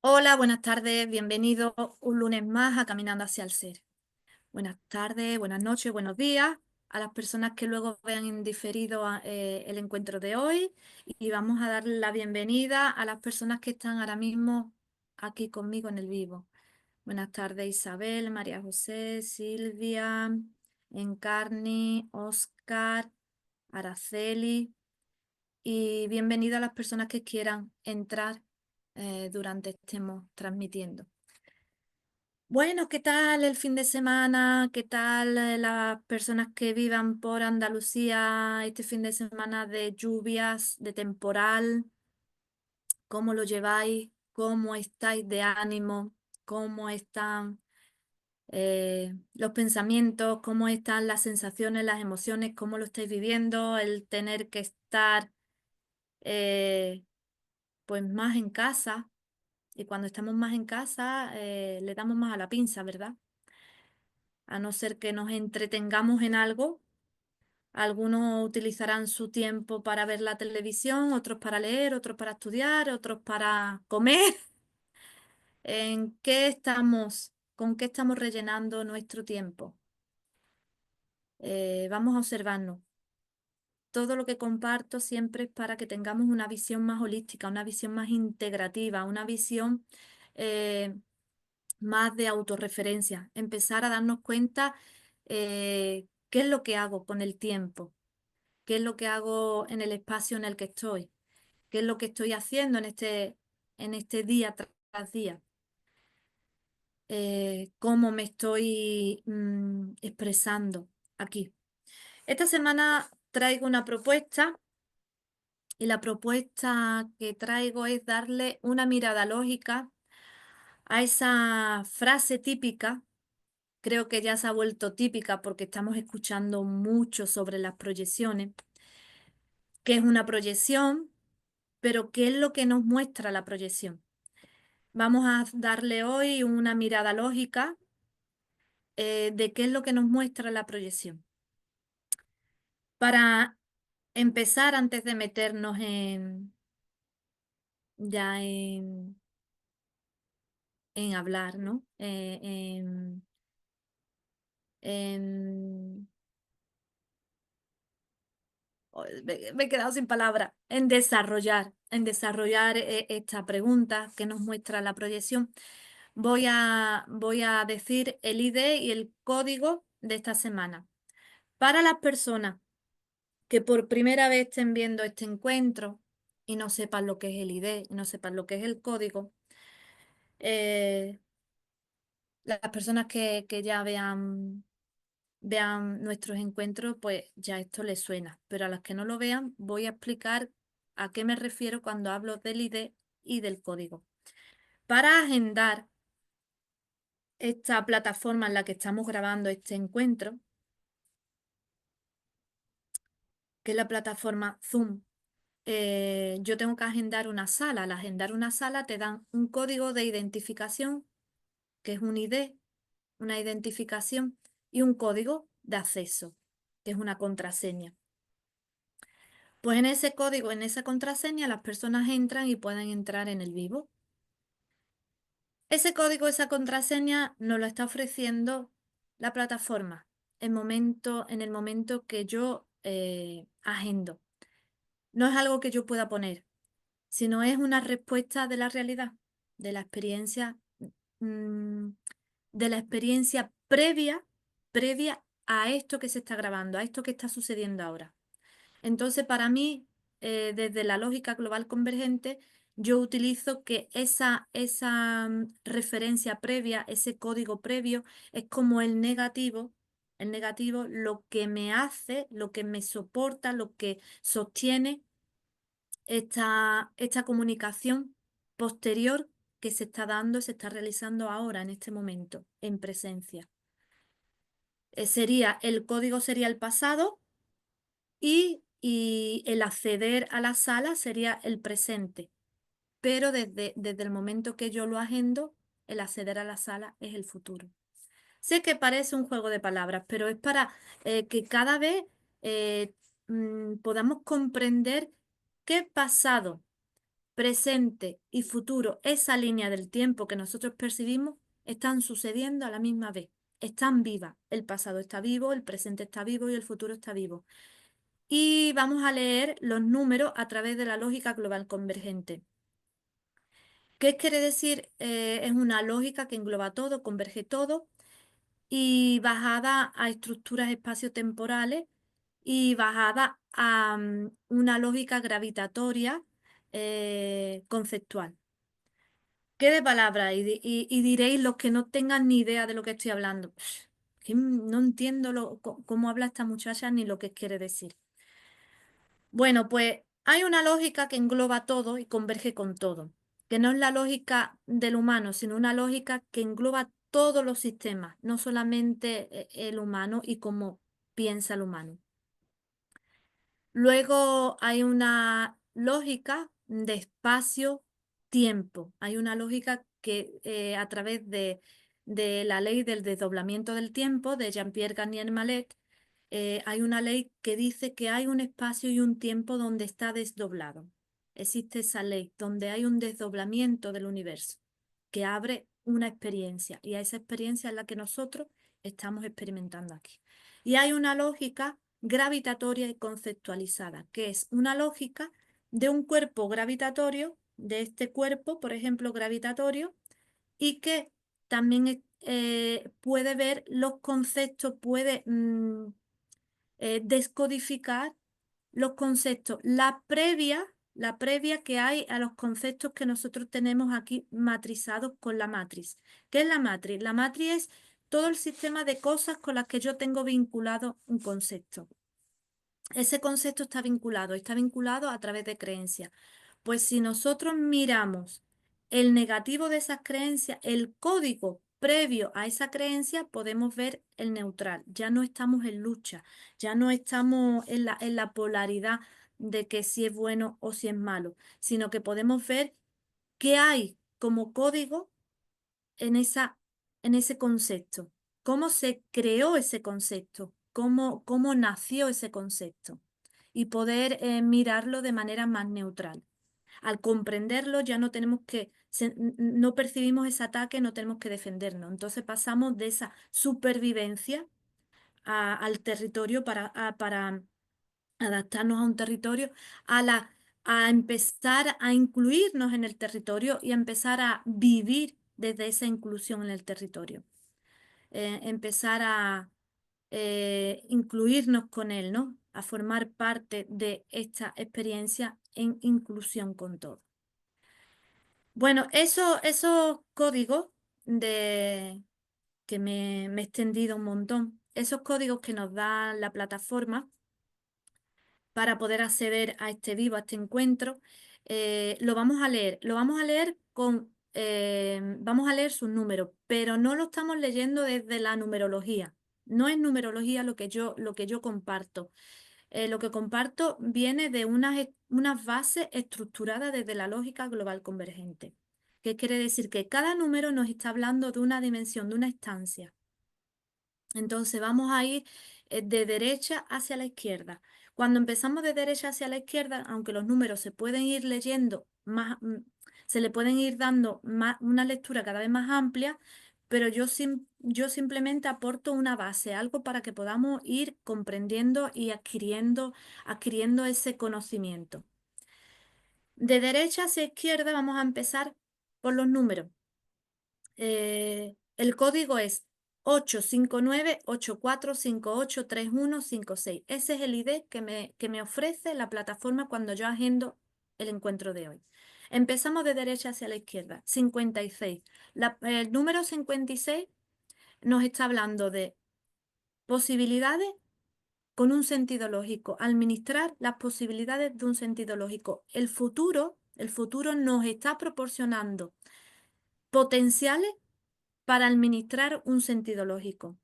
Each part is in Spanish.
Hola, buenas tardes, bienvenido un lunes más a Caminando hacia el Ser. Buenas tardes, buenas noches, buenos días a las personas que luego vean en diferido el encuentro de hoy y vamos a dar la bienvenida a las personas que están ahora mismo aquí conmigo en el vivo. Buenas tardes Isabel, María José, Silvia, Encarni, Oscar, Araceli y bienvenida a las personas que quieran entrar durante estemos transmitiendo. Bueno, ¿qué tal el fin de semana? ¿Qué tal las personas que vivan por Andalucía este fin de semana de lluvias, de temporal? ¿Cómo lo lleváis? ¿Cómo estáis de ánimo? ¿Cómo están los pensamientos? ¿Cómo están las sensaciones, las emociones? ¿Cómo lo estáis viviendo? El tener que estar eh, pues más en casa. Y cuando estamos más en casa, le damos más a la pinza, ¿verdad? A no ser que nos entretengamos en algo. Algunos utilizarán su tiempo para ver la televisión, otros para leer, otros para estudiar, otros para comer. ¿En qué estamos? ¿Con qué estamos rellenando nuestro tiempo? Vamos a observarnos. Todo lo que comparto siempre es para que tengamos una visión más holística, una visión más integrativa, una visión eh, más de autorreferencia, empezar a darnos cuenta qué es lo que hago con el tiempo, qué es lo que hago en el espacio en el que estoy, qué es lo que estoy haciendo en este día tras día, cómo me estoy expresando aquí. Esta semana traigo una propuesta y la propuesta que traigo es darle una mirada lógica a esa frase típica. Creo que ya se ha vuelto típica porque estamos escuchando mucho sobre las proyecciones, qué es una proyección, pero qué es lo que nos muestra la proyección. Vamos a darle hoy una mirada lógica de qué es lo que nos muestra la proyección. Para empezar, antes de meternos ya en hablar, ¿no? En me he quedado sin palabras, en desarrollar esta pregunta que nos muestra la proyección. Voy a decir el ID y el código de esta semana. Para las personas que por primera vez estén viendo este encuentro y no sepan lo que es el ID, y no sepan lo que es el código, eh, las personas que ya vean nuestros encuentros, pues ya esto les suena. Pero a las que no lo vean, voy a explicar a qué me refiero cuando hablo del ID y del código. Para agendar esta plataforma en la que estamos grabando este encuentro, que es la plataforma Zoom, yo tengo que agendar una sala. Al agendar una sala te dan un código de identificación, que es un ID, una identificación, y un código de acceso, que es una contraseña. Pues en ese código, en esa contraseña, las personas entran y pueden entrar en el vivo. Ese código, esa contraseña nos lo está ofreciendo la plataforma en el momento que yo agendo. No es algo que yo pueda poner, sino es una respuesta de la realidad, de la experiencia, mm, de la experiencia previa a esto que se está grabando, a esto que está sucediendo ahora. Entonces, para mí, desde la lógica global convergente, yo utilizo que esa referencia previa, ese código previo, es como el negativo, lo que me hace, lo que me soporta, lo que sostiene esta comunicación posterior que se está dando, se está realizando ahora, en este momento, en presencia. El código sería el pasado y el acceder a la sala sería el presente. Pero desde el momento que yo lo agendo, el acceder a la sala es el futuro. Sé que parece un juego de palabras, pero es para que cada vez eh, podamos comprender qué pasado presente y futuro, esa línea del tiempo que nosotros percibimos, están sucediendo a la misma vez. Están vivas. El pasado está vivo, el presente está vivo y el futuro está vivo. Y vamos a leer los números a través de la lógica global convergente. ¿Qué quiere decir? Es una lógica que engloba todo, converge todo y bajada a estructuras espaciotemporales y bajada a una lógica gravitatoria conceptual. ¿Qué de palabras? Y diréis los que no tengan ni idea de lo que estoy hablando. Que no entiendo cómo habla esta muchacha ni lo que quiere decir. Bueno, pues hay una lógica que engloba todo y converge con todo, que no es la lógica del humano, sino una lógica que engloba todos los sistemas, no solamente el humano y cómo piensa el humano. Luego hay una lógica de espacio-tiempo. Hay una lógica que a través de la ley del desdoblamiento del tiempo de Jean-Pierre Garnier Mallet, hay una ley que dice que hay un espacio y un tiempo donde está desdoblado. Existe esa ley donde hay un desdoblamiento del universo que abre una experiencia y a esa experiencia es la que nosotros estamos experimentando aquí. Y hay una lógica gravitatoria y conceptualizada, que es una lógica de un cuerpo gravitatorio, de este cuerpo, por ejemplo, gravitatorio, y que también puede ver los conceptos, puede descodificar los conceptos, la previa que hay a los conceptos que nosotros tenemos aquí matrizados con la matriz. ¿Qué es la matriz? La matriz es todo el sistema de cosas con las que yo tengo vinculado un concepto. Ese concepto está vinculado a través de creencias. Pues si nosotros miramos el negativo de esas creencias, el código previo a esa creencia, podemos ver el neutral. Ya no estamos en lucha, ya no estamos en la polaridad de que si es bueno o si es malo, sino que podemos ver qué hay como código en ese concepto, cómo se creó ese concepto, cómo nació ese concepto y poder mirarlo de manera más neutral. Al comprenderlo ya no tenemos que, no percibimos ese ataque, no tenemos que defendernos. Entonces pasamos de esa supervivencia al territorio para adaptarnos a un territorio, a empezar a incluirnos en el territorio y a empezar a vivir desde esa inclusión en el territorio. Empezar a incluirnos con él, ¿no? A formar parte de esta experiencia en inclusión con todo. Bueno, esos códigos de que me he extendido un montón, esos códigos que nos da la plataforma para poder acceder a este vivo, a este encuentro, lo vamos a leer. Lo vamos a leer vamos a leer sus números, pero no lo estamos leyendo desde la numerología. No es numerología lo que yo comparto. Lo que comparto viene de unas bases estructuradas desde la lógica global convergente. ¿Qué quiere decir? Que cada número nos está hablando de una dimensión, de una instancia. Entonces vamos a ir de derecha hacia la izquierda. Cuando empezamos de derecha hacia la izquierda, aunque los números se pueden ir leyendo más, se le pueden ir dando una lectura cada vez más amplia, pero yo simplemente aporto una base, algo para que podamos ir comprendiendo y adquiriendo ese conocimiento. De derecha hacia izquierda vamos a empezar por los números. El código es 859-8458-3156. Ese es el ID que me ofrece la plataforma cuando yo agendo el encuentro de hoy. Empezamos de derecha hacia la izquierda. 56. El número 56 nos está hablando de posibilidades con un sentido lógico, administrar las posibilidades de un sentido lógico. El futuro nos está proporcionando potenciales para administrar un sentido lógico.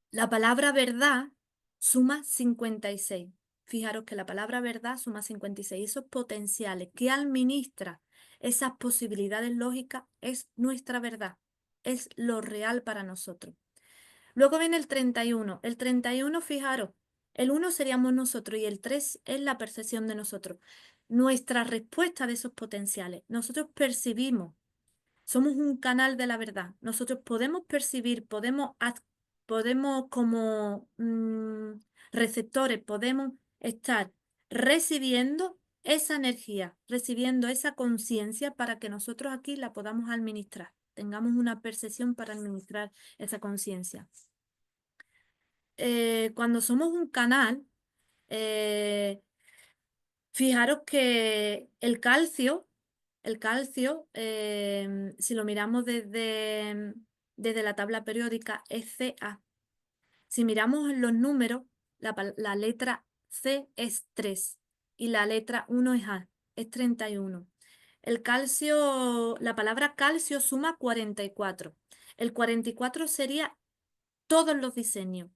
La palabra verdad suma 56. Fijaros que la palabra verdad suma 56. Esos potenciales que administra esas posibilidades lógicas es nuestra verdad, es lo real para nosotros. Luego viene el 31. El 31, fijaros, El 1 seríamos nosotros y el 3 es la percepción de nosotros. Nuestra respuesta de esos potenciales. Nosotros percibimos, somos un canal de la verdad. Nosotros podemos percibir, podemos como receptores, podemos estar recibiendo esa energía, recibiendo esa conciencia para que nosotros aquí la podamos administrar. Tengamos una percepción para administrar esa conciencia. Cuando somos un canal, eh, fijaros que el calcio, si lo miramos desde la tabla periódica, es Ca. Si miramos los números, la letra C es 3 y la letra 1 es A, es 31. El calcio, la palabra calcio suma 44. El 44 sería todos los diseños.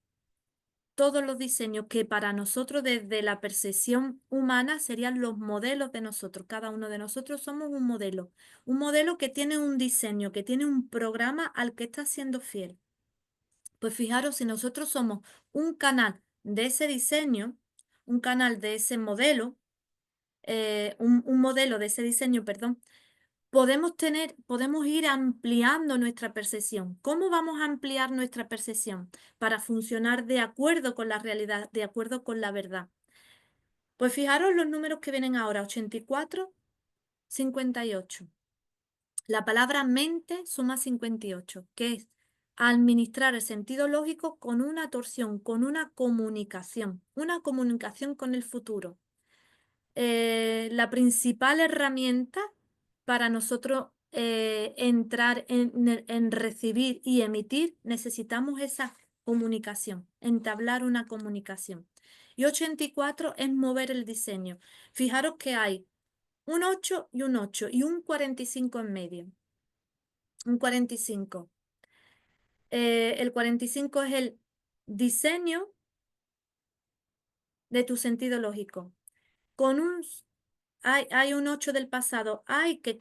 Todos los diseños que para nosotros desde la percepción humana serían los modelos de nosotros. Cada uno de nosotros somos un modelo que tiene un diseño, que tiene un programa al que está siendo fiel. Pues fijaros, si nosotros somos un canal de ese diseño, un canal de ese modelo, un modelo de ese diseño, perdón, podemos ir ampliando nuestra percepción. ¿Cómo vamos a ampliar nuestra percepción? Para funcionar de acuerdo con la realidad, de acuerdo con la verdad. Pues fijaros los números que vienen ahora, 84, 58. La palabra mente suma 58, que es administrar el sentido lógico con una torsión, con una comunicación con el futuro. La principal herramienta para nosotros entrar en recibir y emitir, necesitamos esa comunicación, entablar una comunicación. Y 84 es mover el diseño. Fijaros que hay un 8 y un 8 y un 45 en medio. Un 45. El 45 es el diseño de tu sentido lógico. Con hay un 8 del pasado, hay que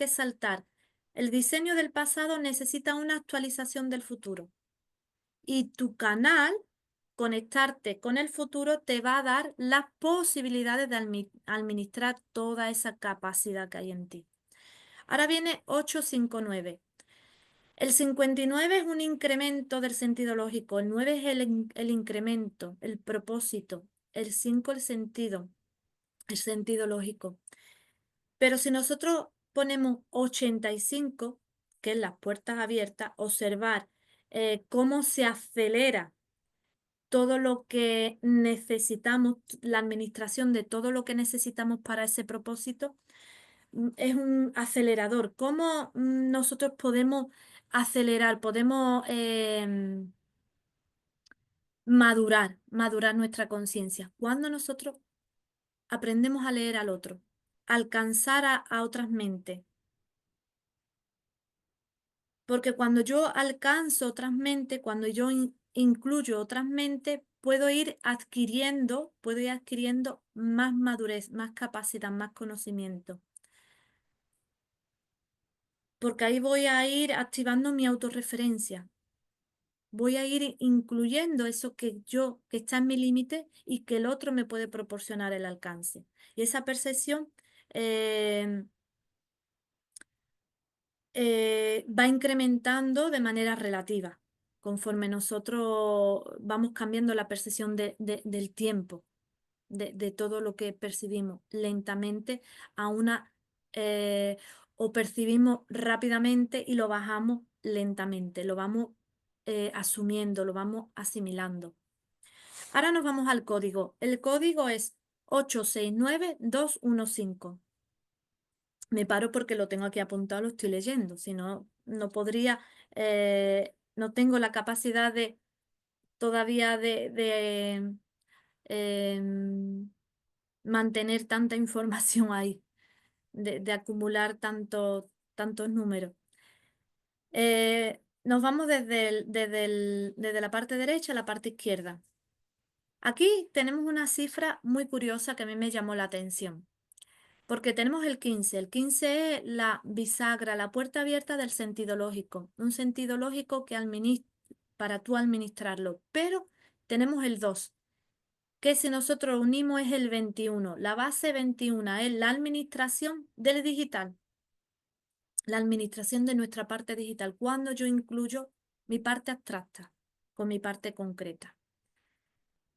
saltar. El diseño del pasado necesita una actualización del futuro. Y tu canal, conectarte con el futuro, te va a dar las posibilidades de administrar toda esa capacidad que hay en ti. Ahora viene 859. El 59 es un incremento del sentido lógico, el 9 es el incremento, el propósito, el 5 el sentido lógico. Pero si nosotros ponemos 85, que es las puertas abiertas, observar cómo se acelera todo lo que necesitamos, la administración de todo lo que necesitamos para ese propósito, es un acelerador. ¿Cómo nosotros podemos acelerar, podemos madurar nuestra conciencia? Cuando nosotros aprendemos a leer al otro, alcanzar a otras mentes. Porque cuando yo alcanzo otras mentes, cuando yo incluyo otras mentes, puedo ir adquiriendo más madurez, más capacidad, más conocimiento. Porque ahí voy a ir activando mi autorreferencia. Voy a ir incluyendo eso que está en mi límite y que el otro me puede proporcionar el alcance. Y esa percepción eh, va incrementando de manera relativa, conforme nosotros vamos cambiando la percepción del tiempo, de todo lo que percibimos lentamente a una, eh, o percibimos rápidamente y lo bajamos lentamente, lo vamos asumiendo, lo vamos asimilando. Ahora nos vamos al código. El código es 869215. Me paro porque lo tengo aquí apuntado, lo estoy leyendo, si no, no podría, no tengo la capacidad todavía de mantener tanta información ahí, de acumular tantos números. Nos vamos desde la parte derecha a la parte izquierda. Aquí tenemos una cifra muy curiosa que a mí me llamó la atención. Porque tenemos el 15. El 15 es la bisagra, la puerta abierta del sentido lógico. Un sentido lógico que para tú administrarlo. Pero tenemos el 2. que si nosotros unimos es el 21. La base 21 es la administración del digital, la administración de nuestra parte digital, cuando yo incluyo mi parte abstracta con mi parte concreta.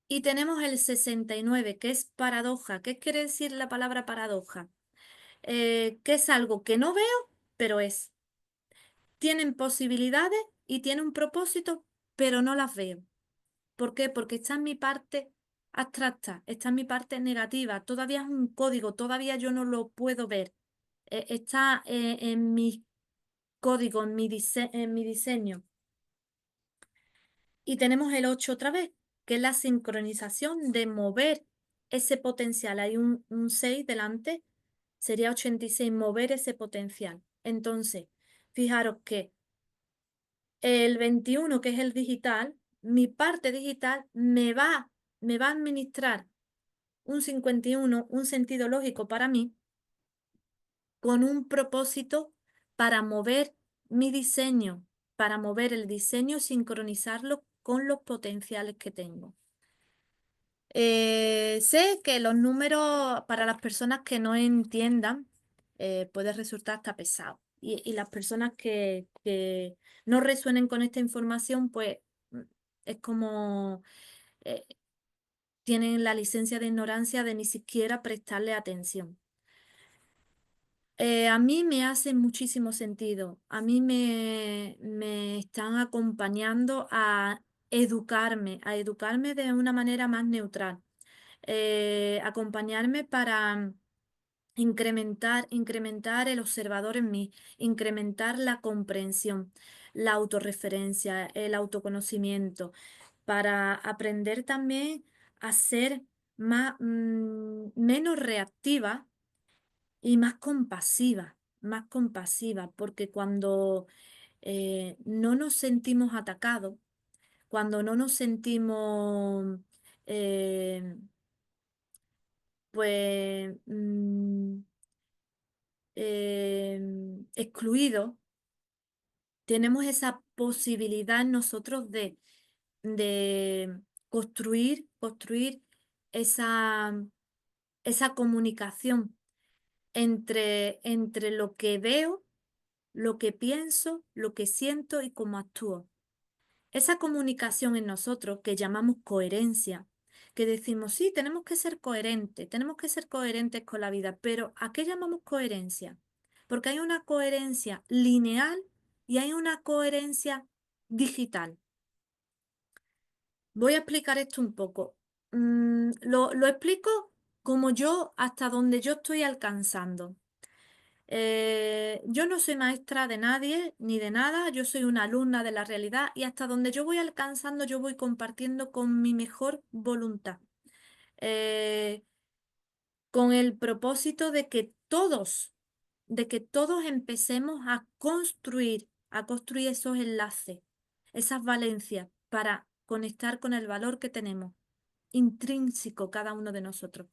Y tenemos el 69, que es paradoja. ¿Qué quiere decir la palabra paradoja? Que es algo que no veo, pero es. Tienen posibilidades y tiene un propósito, pero no las veo. ¿Por qué? Porque está en mi parte abstracta, está en mi parte negativa, todavía es un código, todavía yo no lo puedo ver. Está en mi código, en mi diseño. Y tenemos el 8 otra vez, que es la sincronización de mover ese potencial. Hay un 6 delante, sería 86, mover ese potencial. Entonces, fijaros que el 21, que es el digital, mi parte digital me va a administrar un 51, un sentido lógico para mí, con un propósito para mover mi diseño, para mover el diseño, sincronizarlo con los potenciales que tengo. Sé que los números para las personas que no entiendan puede resultar hasta pesado. Y las personas que no resuenen con esta información, pues mm, es como eh, tienen la licencia de ignorancia de ni siquiera prestarle atención. A mí me hace muchísimo sentido. A mí me están acompañando a educarme de una manera más neutral. Acompañarme para incrementar el observador en mí, incrementar la comprensión, la autorreferencia, el autoconocimiento, para aprender también a ser menos reactiva y más compasiva, porque cuando no nos sentimos atacados, cuando no nos sentimos eh, pues excluidos, tenemos esa posibilidad en nosotros de construir esa, esa comunicación entre lo que veo, lo que pienso, lo que siento y cómo actúo. Esa comunicación en nosotros que llamamos coherencia, que decimos, sí, tenemos que ser coherentes con la vida, pero ¿a qué llamamos coherencia? Porque hay una coherencia lineal y hay una coherencia digital. Voy a explicar esto un poco. Lo explico como yo, hasta donde yo estoy alcanzando. Yo no soy maestra de nadie ni de nada, yo soy una alumna de la realidad y hasta donde yo voy alcanzando, yo voy compartiendo con mi mejor voluntad, eh, con el propósito de que todos empecemos a construir esos enlaces, esas valencias para conectar con el valor que tenemos intrínseco cada uno de nosotros,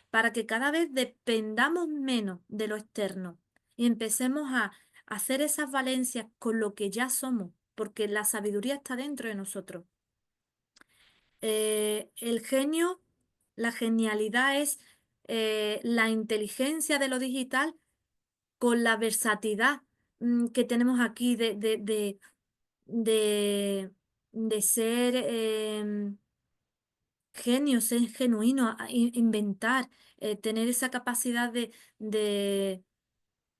para que cada vez dependamos menos de lo externo y empecemos a hacer esas valencias con lo que ya somos, porque la sabiduría está dentro de nosotros. El genio, la genialidad es la inteligencia de lo digital con la versatilidad que tenemos aquí de, de ser genio, ser genuino, inventar, tener esa capacidad de,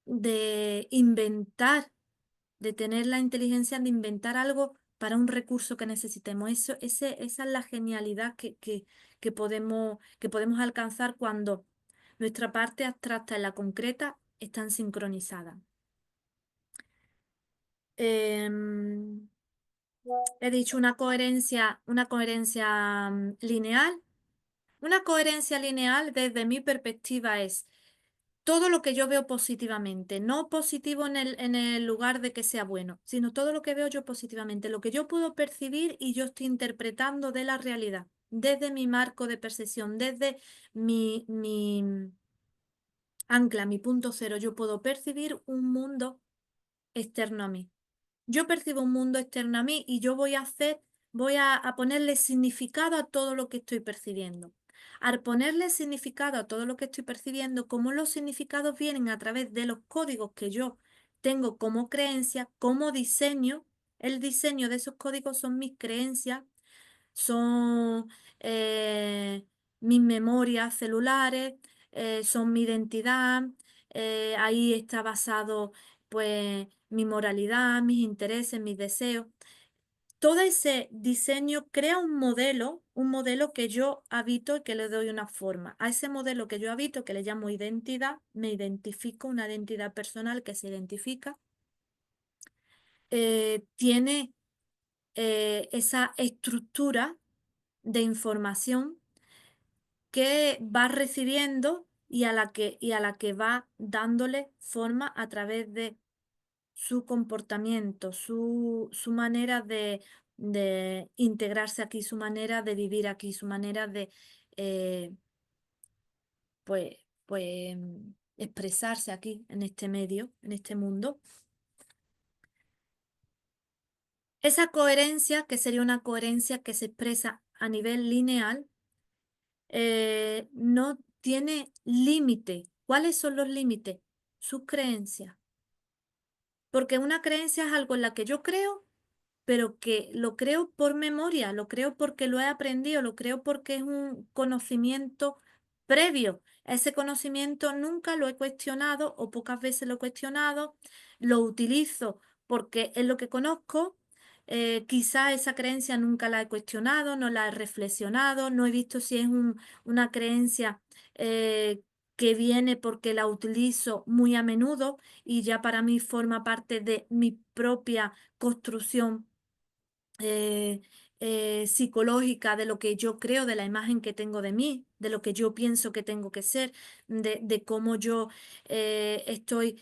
de inventar, de tener la inteligencia de inventar algo para un recurso que necesitemos. Esa es la genialidad que podemos alcanzar cuando nuestra parte abstracta y la concreta están sincronizadas. Em, He dicho una coherencia lineal. Una coherencia lineal desde mi perspectiva es todo lo que yo veo positivamente, no positivo en el lugar de que sea bueno, sino todo lo que veo yo positivamente, lo que yo puedo percibir y yo estoy interpretando de la realidad, desde mi marco de percepción, desde mi ancla, mi punto cero, yo puedo percibir un mundo externo a mí. Yo percibo un mundo externo a mí y yo voy a ponerle significado a todo lo que estoy percibiendo. Al ponerle significado a todo lo que estoy percibiendo, como los significados vienen a través de los códigos que yo tengo como creencia, como diseño, el diseño de esos códigos son mis creencias, son eh, mis memorias celulares, son mi identidad, ahí está basado pues mi moralidad, mis intereses, mis deseos. Todo ese diseño crea un modelo que yo habito y que le doy una forma. A ese modelo que yo habito, que le llamo identidad, me identifico, una identidad personal que se identifica, tiene esa estructura de información que va recibiendo y a la que va dándole forma a través de su comportamiento, su manera de integrarse aquí, su manera de vivir aquí, su manera de eh, pues, expresarse aquí, en este medio, en este mundo. Esa coherencia, que sería una coherencia que se expresa a nivel lineal, no tiene límite. ¿Cuáles son los límites? Sus creencias. Porque una creencia es algo en la que yo creo, pero que lo creo por memoria, lo creo porque lo he aprendido, lo creo porque es un conocimiento previo. Ese conocimiento nunca lo he cuestionado o pocas veces lo he cuestionado, lo utilizo porque es lo que conozco. Quizá esa creencia nunca la he cuestionado, no la he reflexionado, no he visto si es una creencia eh, que viene porque la utilizo muy a menudo y ya para mí forma parte de mi propia construcción eh, psicológica de lo que yo creo, de la imagen que tengo de mí, de lo que yo pienso que tengo que ser, de cómo yo estoy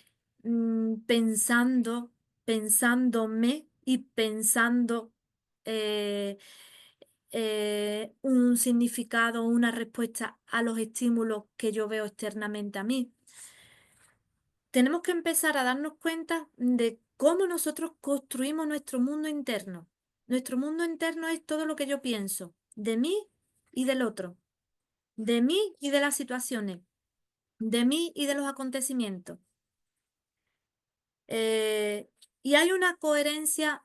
pensándome y pensando eh, un significado, una respuesta a los estímulos que yo veo externamente a mí. Tenemos que empezar a darnos cuenta de cómo nosotros construimos nuestro mundo interno. Nuestro mundo interno es todo lo que yo pienso de mí y del otro, de mí y de las situaciones, de mí y de los acontecimientos. Eh, y hay una coherencia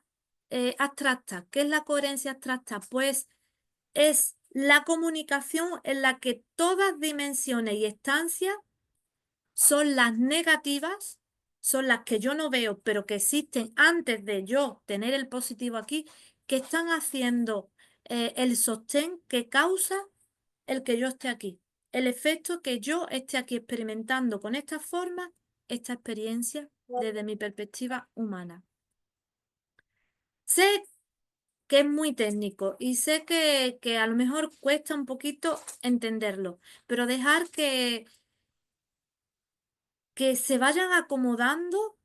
abstracta. ¿Qué es la coherencia abstracta? Pues es la comunicación en la que todas dimensiones y estancias son las negativas, son las que yo no veo, pero que existen antes de yo tener el positivo aquí, que están haciendo el sostén que causa el que yo esté aquí. El efecto que yo esté aquí experimentando con esta forma, esta experiencia desde mi perspectiva humana. Sé que es muy técnico y sé que a lo mejor cuesta un poquito entenderlo, pero dejar que se vayan acomodando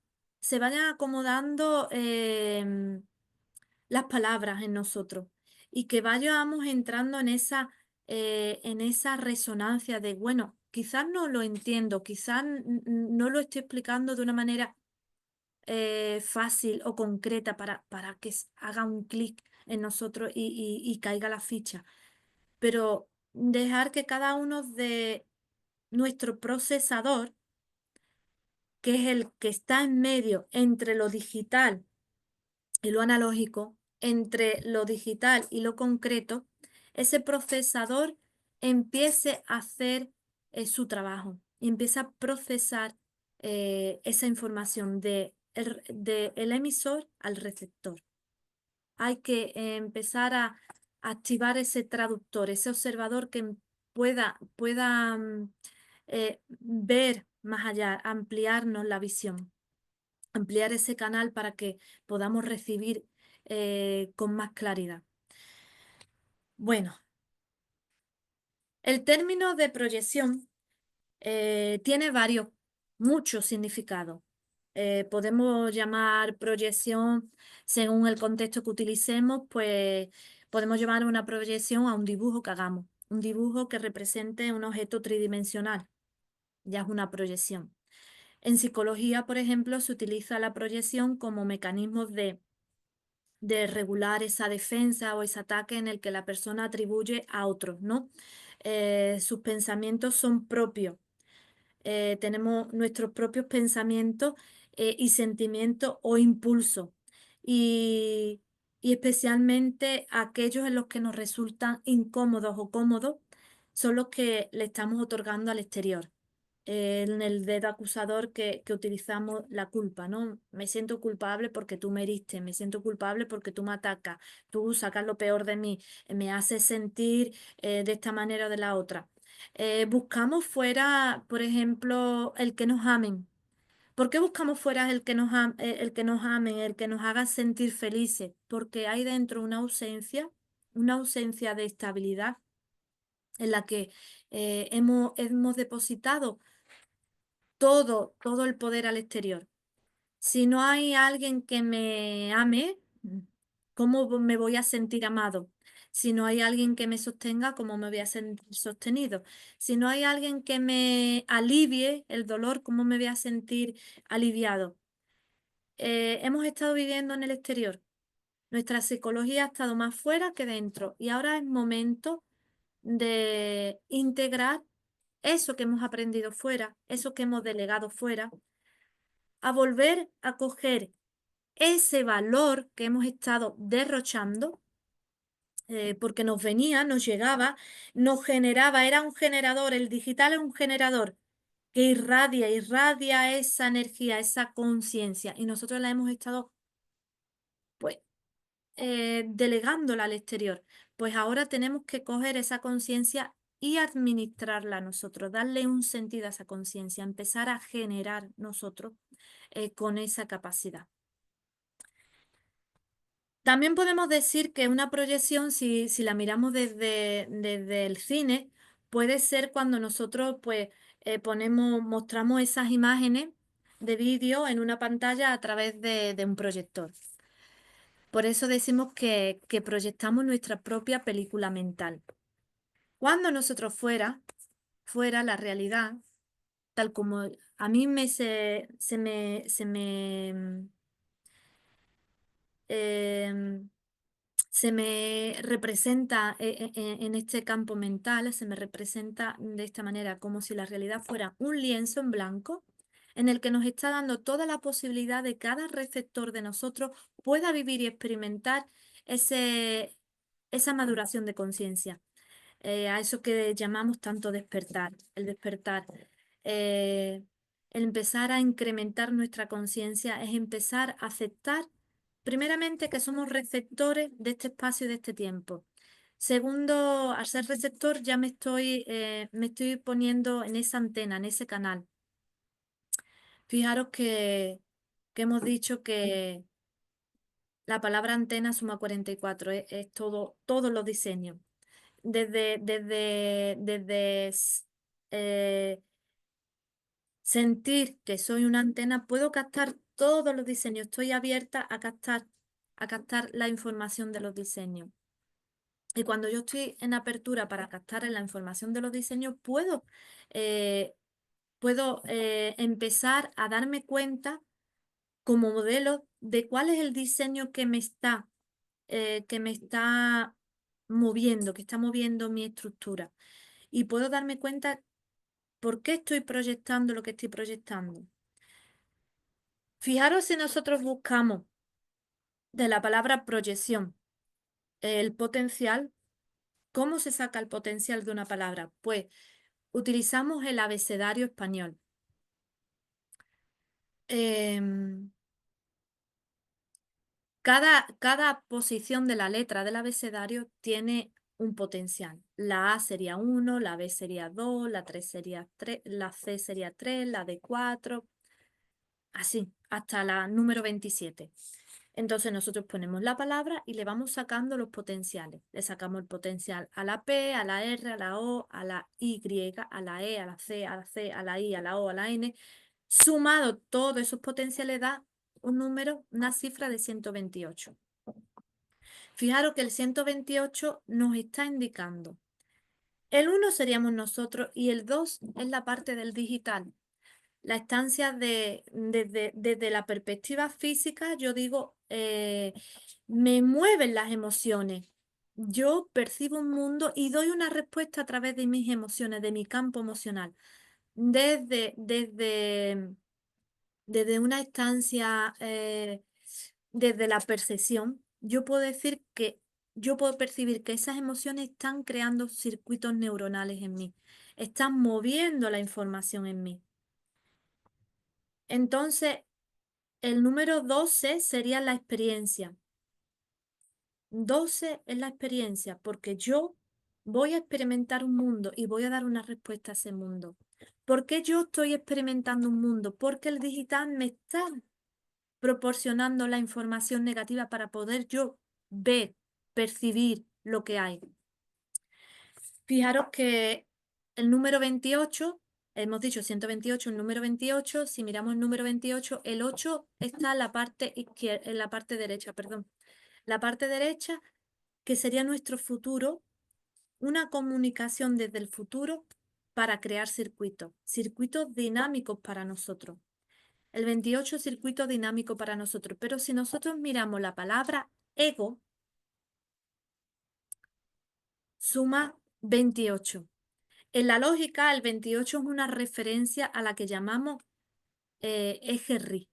las palabras en nosotros y que vayamos entrando en esa resonancia de, bueno, quizás no lo entiendo, quizás no lo estoy explicando de una manera fácil o concreta para que haga un clic en nosotros y caiga la ficha, pero dejar que cada uno de nuestro procesador, que es el que está en medio entre lo digital y lo analógico, entre lo digital y lo concreto, ese procesador empiece a hacer su trabajo y empieza a procesar esa información de el emisor al receptor. Hay que empezar a activar ese traductor, ese observador que pueda ver más allá, ampliarnos la visión, ampliar ese canal para que podamos recibir con más claridad. Bueno, el término de proyección tiene muchos significados. Podemos llamar proyección, según el contexto que utilicemos, pues podemos llamar una proyección a un dibujo que hagamos, un dibujo que represente un objeto tridimensional, ya es una proyección. En psicología, por ejemplo, se utiliza la proyección como mecanismo de regular esa defensa o ese ataque en el que la persona atribuye a otros, ¿no? sus pensamientos son propios. Tenemos nuestros propios pensamientos y sentimientos o impulsos. Y, y especialmente aquellos en los que nos resultan incómodos o cómodos son los que le estamos otorgando al exterior. En el dedo acusador que utilizamos la culpa, ¿no? Me siento culpable porque tú me heriste, me siento culpable porque tú me atacas, tú sacas lo peor de mí, me haces sentir de esta manera o de la otra. Buscamos fuera, por ejemplo, el que nos amen. ¿Por qué buscamos fuera el que nos amen, el que nos haga sentir felices? Porque hay dentro una ausencia de estabilidad en la que hemos depositado todo el poder al exterior. Si no hay alguien que me ame, ¿cómo me voy a sentir amado? Si no hay alguien que me sostenga, ¿cómo me voy a sentir sostenido? Si no hay alguien que me alivie el dolor, ¿cómo me voy a sentir aliviado? Hemos estado viviendo en el exterior. Nuestra psicología ha estado más fuera que dentro y ahora es momento de integrar eso que hemos aprendido fuera, eso que hemos delegado fuera, a volver a coger ese valor que hemos estado derrochando, porque nos venía, nos llegaba, nos generaba, era un generador, el digital es un generador que irradia esa energía, esa conciencia, y nosotros la hemos estado, pues, delegándola al exterior. Pues ahora tenemos que coger esa conciencia y administrarla nosotros, darle un sentido a esa conciencia, empezar a generar nosotros con esa capacidad. También podemos decir que una proyección, si la miramos desde el cine, puede ser cuando nosotros pues, mostramos esas imágenes de vídeo en una pantalla a través de un proyector. Por eso decimos que proyectamos nuestra propia película mental. Cuando nosotros fuera la realidad, tal como a mí em, se me representa en este campo mental, se me representa de esta manera, como si la realidad fuera un lienzo en blanco en el que nos está dando toda la posibilidad de cada receptor de nosotros pueda vivir y experimentar esa maduración de conciencia, a eso que llamamos tanto despertar, el despertar. Eh, el empezar a incrementar nuestra conciencia es empezar a aceptar, primeramente, que somos receptores de este espacio y de este tiempo. Segundo, al ser receptor ya me estoy poniendo en esa antena, en ese canal. Fijaros que hemos dicho que la palabra antena suma 44, es todo, todos los diseños. Desde eh, sentir que soy una antena, puedo captar todos los diseños. Estoy abierta a captar la información de los diseños. Y cuando yo estoy en apertura para captar la información de los diseños, eh, puedo empezar a darme cuenta como modelo de cuál es el diseño que me está moviendo, que está moviendo mi estructura. Y puedo darme cuenta por qué estoy proyectando lo que estoy proyectando. Fijaros si nosotros buscamos de la palabra proyección el potencial, ¿cómo se saca el potencial de una palabra? Pues utilizamos el abecedario español. Em, cada posición de la letra del abecedario tiene un potencial. La A sería 1, la B sería 2, la 3 sería 3, la C sería 3, la D 4, así, hasta la número 27. Entonces nosotros ponemos la palabra y le vamos sacando los potenciales. Le sacamos el potencial a la P, a la R, a la O, a la Y, a la E, a la C, a la C, a la I, a la O, a la N. Sumado todos esos potenciales da un número, una cifra de 128. Fijaros que el 128 nos está indicando. El 1 seríamos nosotros y el 2 es la parte del digital. La estancia desde la perspectiva física, yo digo, me mueven las emociones, yo percibo un mundo y doy una respuesta a través de mis emociones, de mi campo emocional. Desde, desde, desde una estancia, desde la percepción, yo puedo decir que yo puedo percibir que esas emociones están creando circuitos neuronales en mí, están moviendo la información en mí. Entonces, el número 12 sería la experiencia. 12 es la experiencia, porque yo voy a experimentar un mundo y voy a dar una respuesta a ese mundo. ¿Por qué yo estoy experimentando un mundo? Porque el digital me está proporcionando la información negativa para poder yo ver, percibir lo que hay. Fijaros que el número 28, hemos dicho 128, el número 28, si miramos el número 28, el 8 está en la parte izquierda, en la parte derecha, perdón. La parte derecha, que sería nuestro futuro, una comunicación desde el futuro para crear circuitos, circuitos dinámicos para nosotros. El 28 circuito dinámico para nosotros, pero si nosotros miramos la palabra ego, suma 28. En la lógica, el 28 es una referencia a la que llamamos eje RI.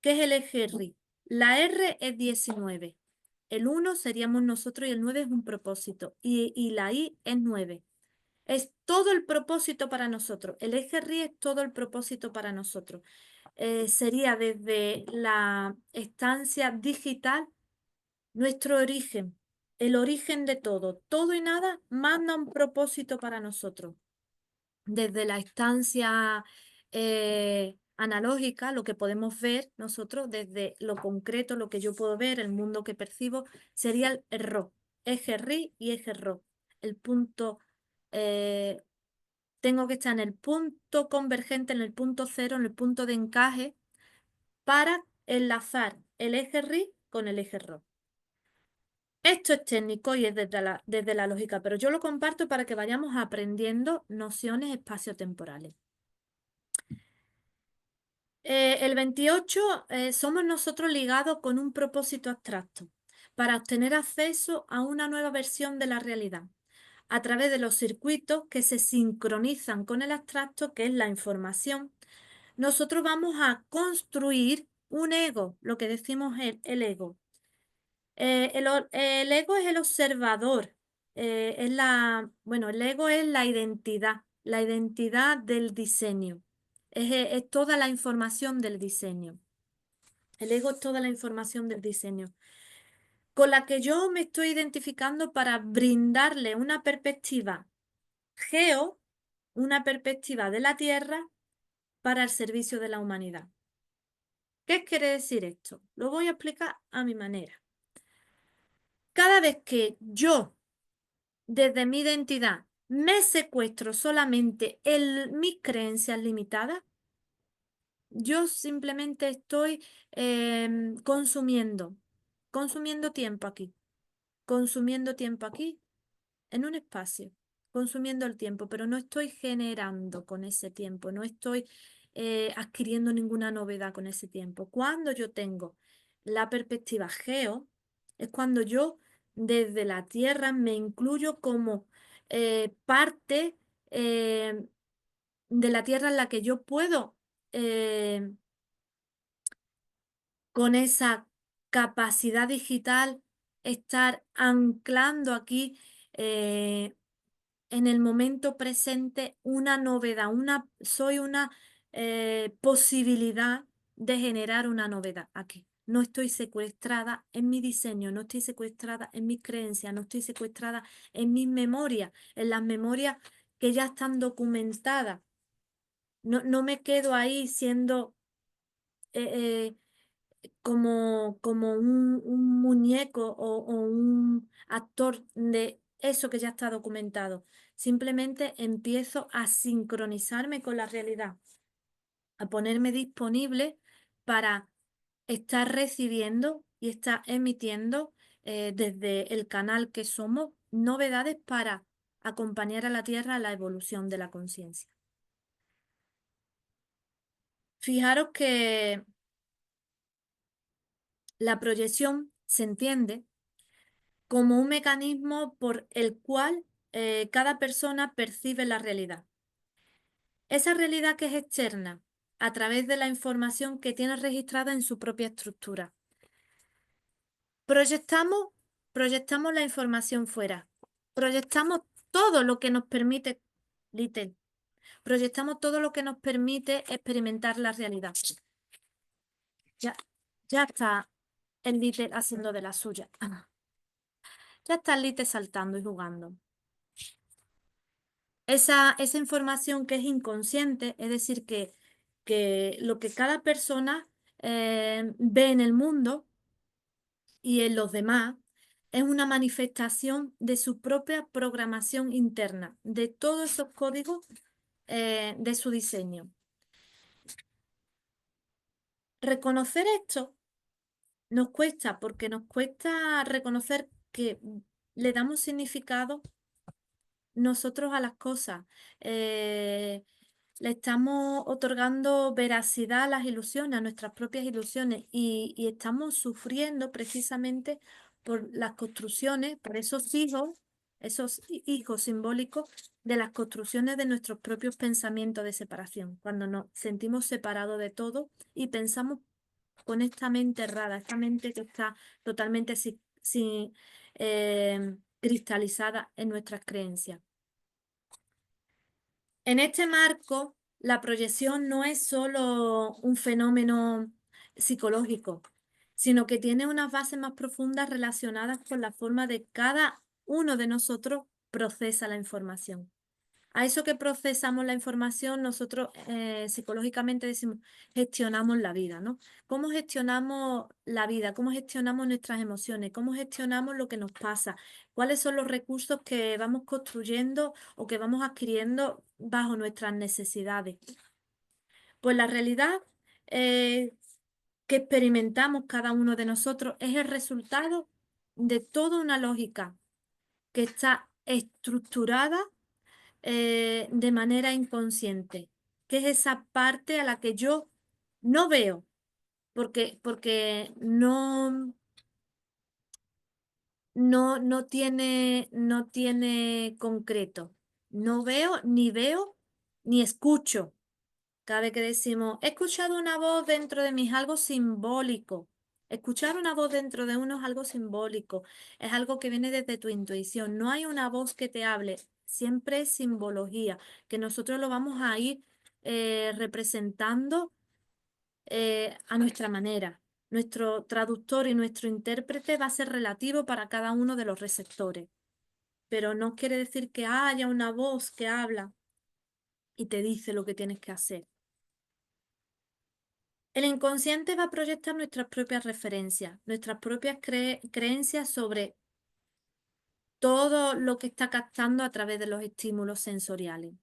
¿Qué es el eje RI? La R es 19. El 1 seríamos nosotros y el 9 es un propósito. Y la I es 9. Es todo el propósito para nosotros. El eje RI es todo el propósito para nosotros. Sería desde la estancia digital nuestro origen, el origen de todo. Todo y nada manda un propósito para nosotros. Desde la estancia analógica, lo que podemos ver nosotros, desde lo concreto, lo que yo puedo ver, el mundo que percibo, sería el RO, eje RI y eje RO. El punto, eh, tengo que estar en el punto convergente, en el punto cero, en el punto de encaje, para enlazar el eje RI con el eje RO. Esto es técnico y es desde la lógica, pero yo lo comparto para que vayamos aprendiendo nociones espaciotemporales. El 28 somos nosotros ligados con un propósito abstracto para obtener acceso a una nueva versión de la realidad a través de los circuitos que se sincronizan con el abstracto, que es la información. Nosotros vamos a construir un ego, lo que decimos el ego. El ego es el observador, bueno, el ego es la identidad del diseño, es toda la información del diseño. El ego es toda la información del diseño, con la que yo me estoy identificando para brindarle una perspectiva geo, una perspectiva de la Tierra para el servicio de la humanidad. ¿Qué quiere decir esto? Lo voy a explicar a mi manera. Cada vez que yo desde mi identidad me secuestro solamente mis creencias limitadas, yo simplemente estoy consumiendo tiempo aquí, en un espacio, consumiendo el tiempo, pero no estoy generando con ese tiempo, no estoy adquiriendo ninguna novedad con ese tiempo. Cuando yo tengo la perspectiva geo, es cuando yo desde la Tierra me incluyo como parte de la Tierra en la que yo puedo, eh, con esa capacidad digital, estar anclando aquí. En el momento presente una novedad, soy una posibilidad de generar una novedad aquí. No estoy secuestrada en mi diseño, no estoy secuestrada en mis creencias, no estoy secuestrada en mis memorias, en las memorias que ya están documentadas. No me quedo ahí siendo como un muñeco o un actor de eso que ya está documentado. Simplemente empiezo a sincronizarme con la realidad, a ponerme disponible para estar recibiendo y estar emitiendo desde el canal que somos novedades para acompañar a la Tierra a la evolución de la conciencia. Fijaros que la proyección se entiende como un mecanismo por el cual cada persona percibe la realidad. Esa realidad que es externa, a través de la información que tiene registrada en su propia estructura. Proyectamos, proyectamos la información fuera. Proyectamos todo lo que nos permite, Little, proyectamos todo lo que nos permite experimentar la realidad. Ya, ya está el Little haciendo de la suya. Ya está el Little saltando y jugando. Esa información que es inconsciente, es decir, que lo que cada persona ve en el mundo y en los demás es una manifestación de su propia programación interna, de todos esos códigos de su diseño. Reconocer esto nos cuesta, porque nos cuesta reconocer que le damos significado nosotros a las cosas. Le estamos otorgando veracidad a las ilusiones, a nuestras propias ilusiones, y estamos sufriendo precisamente por las construcciones, por esos hijos simbólicos de las construcciones de nuestros propios pensamientos de separación, cuando nos sentimos separados de todo y pensamos con esta mente errada, esta mente que está totalmente cristalizada en nuestras creencias. En este marco, la proyección no es solo un fenómeno psicológico, sino que tiene unas bases más profundas relacionadas con la forma de cada uno de nosotros procesa la información. A eso que procesamos la información, nosotros psicológicamente decimos, gestionamos la vida, ¿no? ¿Cómo gestionamos la vida? ¿Cómo gestionamos nuestras emociones? ¿Cómo gestionamos lo que nos pasa? ¿Cuáles son los recursos que vamos construyendo o que vamos adquiriendo bajo nuestras necesidades? Pues la realidad eh, que experimentamos cada uno de nosotros es el resultado de toda una lógica que está estructurada de manera inconsciente, que es esa parte a la que yo no veo, porque no tiene concreto. No veo, ni escucho. Cada vez que decimos, he escuchado una voz dentro de mí, es algo simbólico. Escuchar una voz dentro de uno es algo simbólico, es algo que viene desde tu intuición. No hay una voz que te hable, siempre es simbología, que nosotros lo vamos a ir representando a nuestra manera. Nuestro traductor y nuestro intérprete va a ser relativo para cada uno de los receptores, pero no quiere decir que haya una voz que habla y te dice lo que tienes que hacer. El inconsciente va a proyectar nuestras propias referencias, nuestras propias creencias sobre todo lo que está captando a través de los estímulos sensoriales.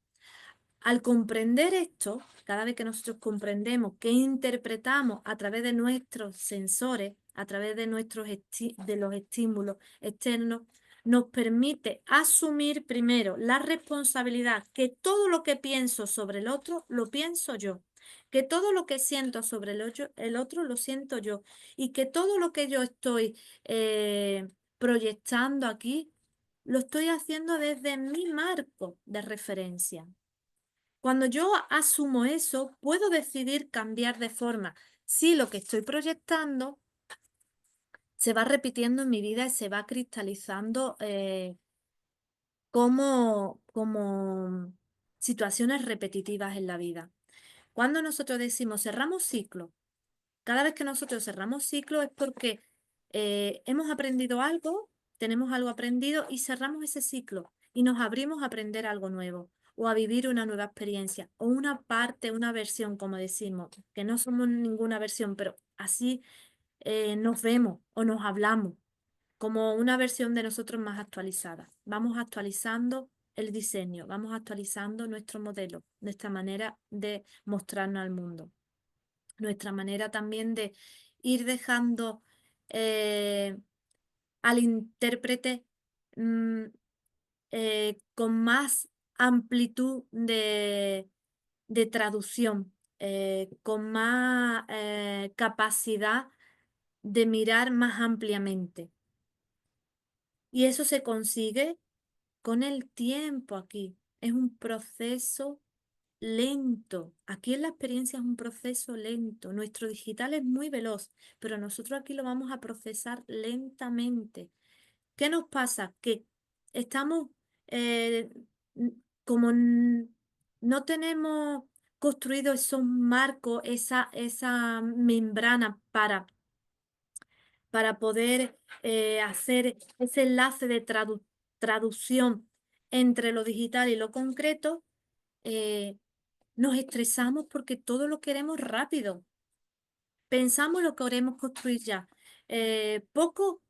Al comprender esto, cada vez que nosotros comprendemos que interpretamos a través de nuestros sensores, a través de de los estímulos externos, nos permite asumir primero la responsabilidad que todo lo que pienso sobre el otro lo pienso yo, que todo lo que siento sobre el otro lo siento yo, y que todo lo que yo estoy proyectando aquí lo estoy haciendo desde mi marco de referencia. Cuando yo asumo eso, puedo decidir cambiar de forma. Si lo que estoy proyectando se va repitiendo en mi vida y se va cristalizando como situaciones repetitivas en la vida. Cuando nosotros decimos cerramos ciclo, cada vez que nosotros cerramos ciclo es porque hemos aprendido algo, tenemos algo aprendido y cerramos ese ciclo y nos abrimos a aprender algo nuevo o a vivir una nueva experiencia o una parte, una versión, como decimos, que no somos ninguna versión, pero así nos vemos o nos hablamos como una versión de nosotros más actualizada. Vamos actualizando el diseño, vamos actualizando nuestro modelo, nuestra manera de mostrarnos al mundo, nuestra manera también de ir dejando eh, al intérprete mm, con más amplitud de traducción, con más capacidad de mirar más ampliamente. Y eso se consigue con el tiempo aquí. Es un proceso lento. Aquí en la experiencia es un proceso lento. Nuestro digital es muy veloz, pero nosotros aquí lo vamos a procesar lentamente. ¿Qué nos pasa? Que estamos, eh, n- como no tenemos construido esos marcos, esa membrana para poder hacer ese enlace de traducción entre lo digital y lo concreto, eh, nos estresamos porque todo lo queremos rápido. Pensamos lo que queremos construir ya. Poco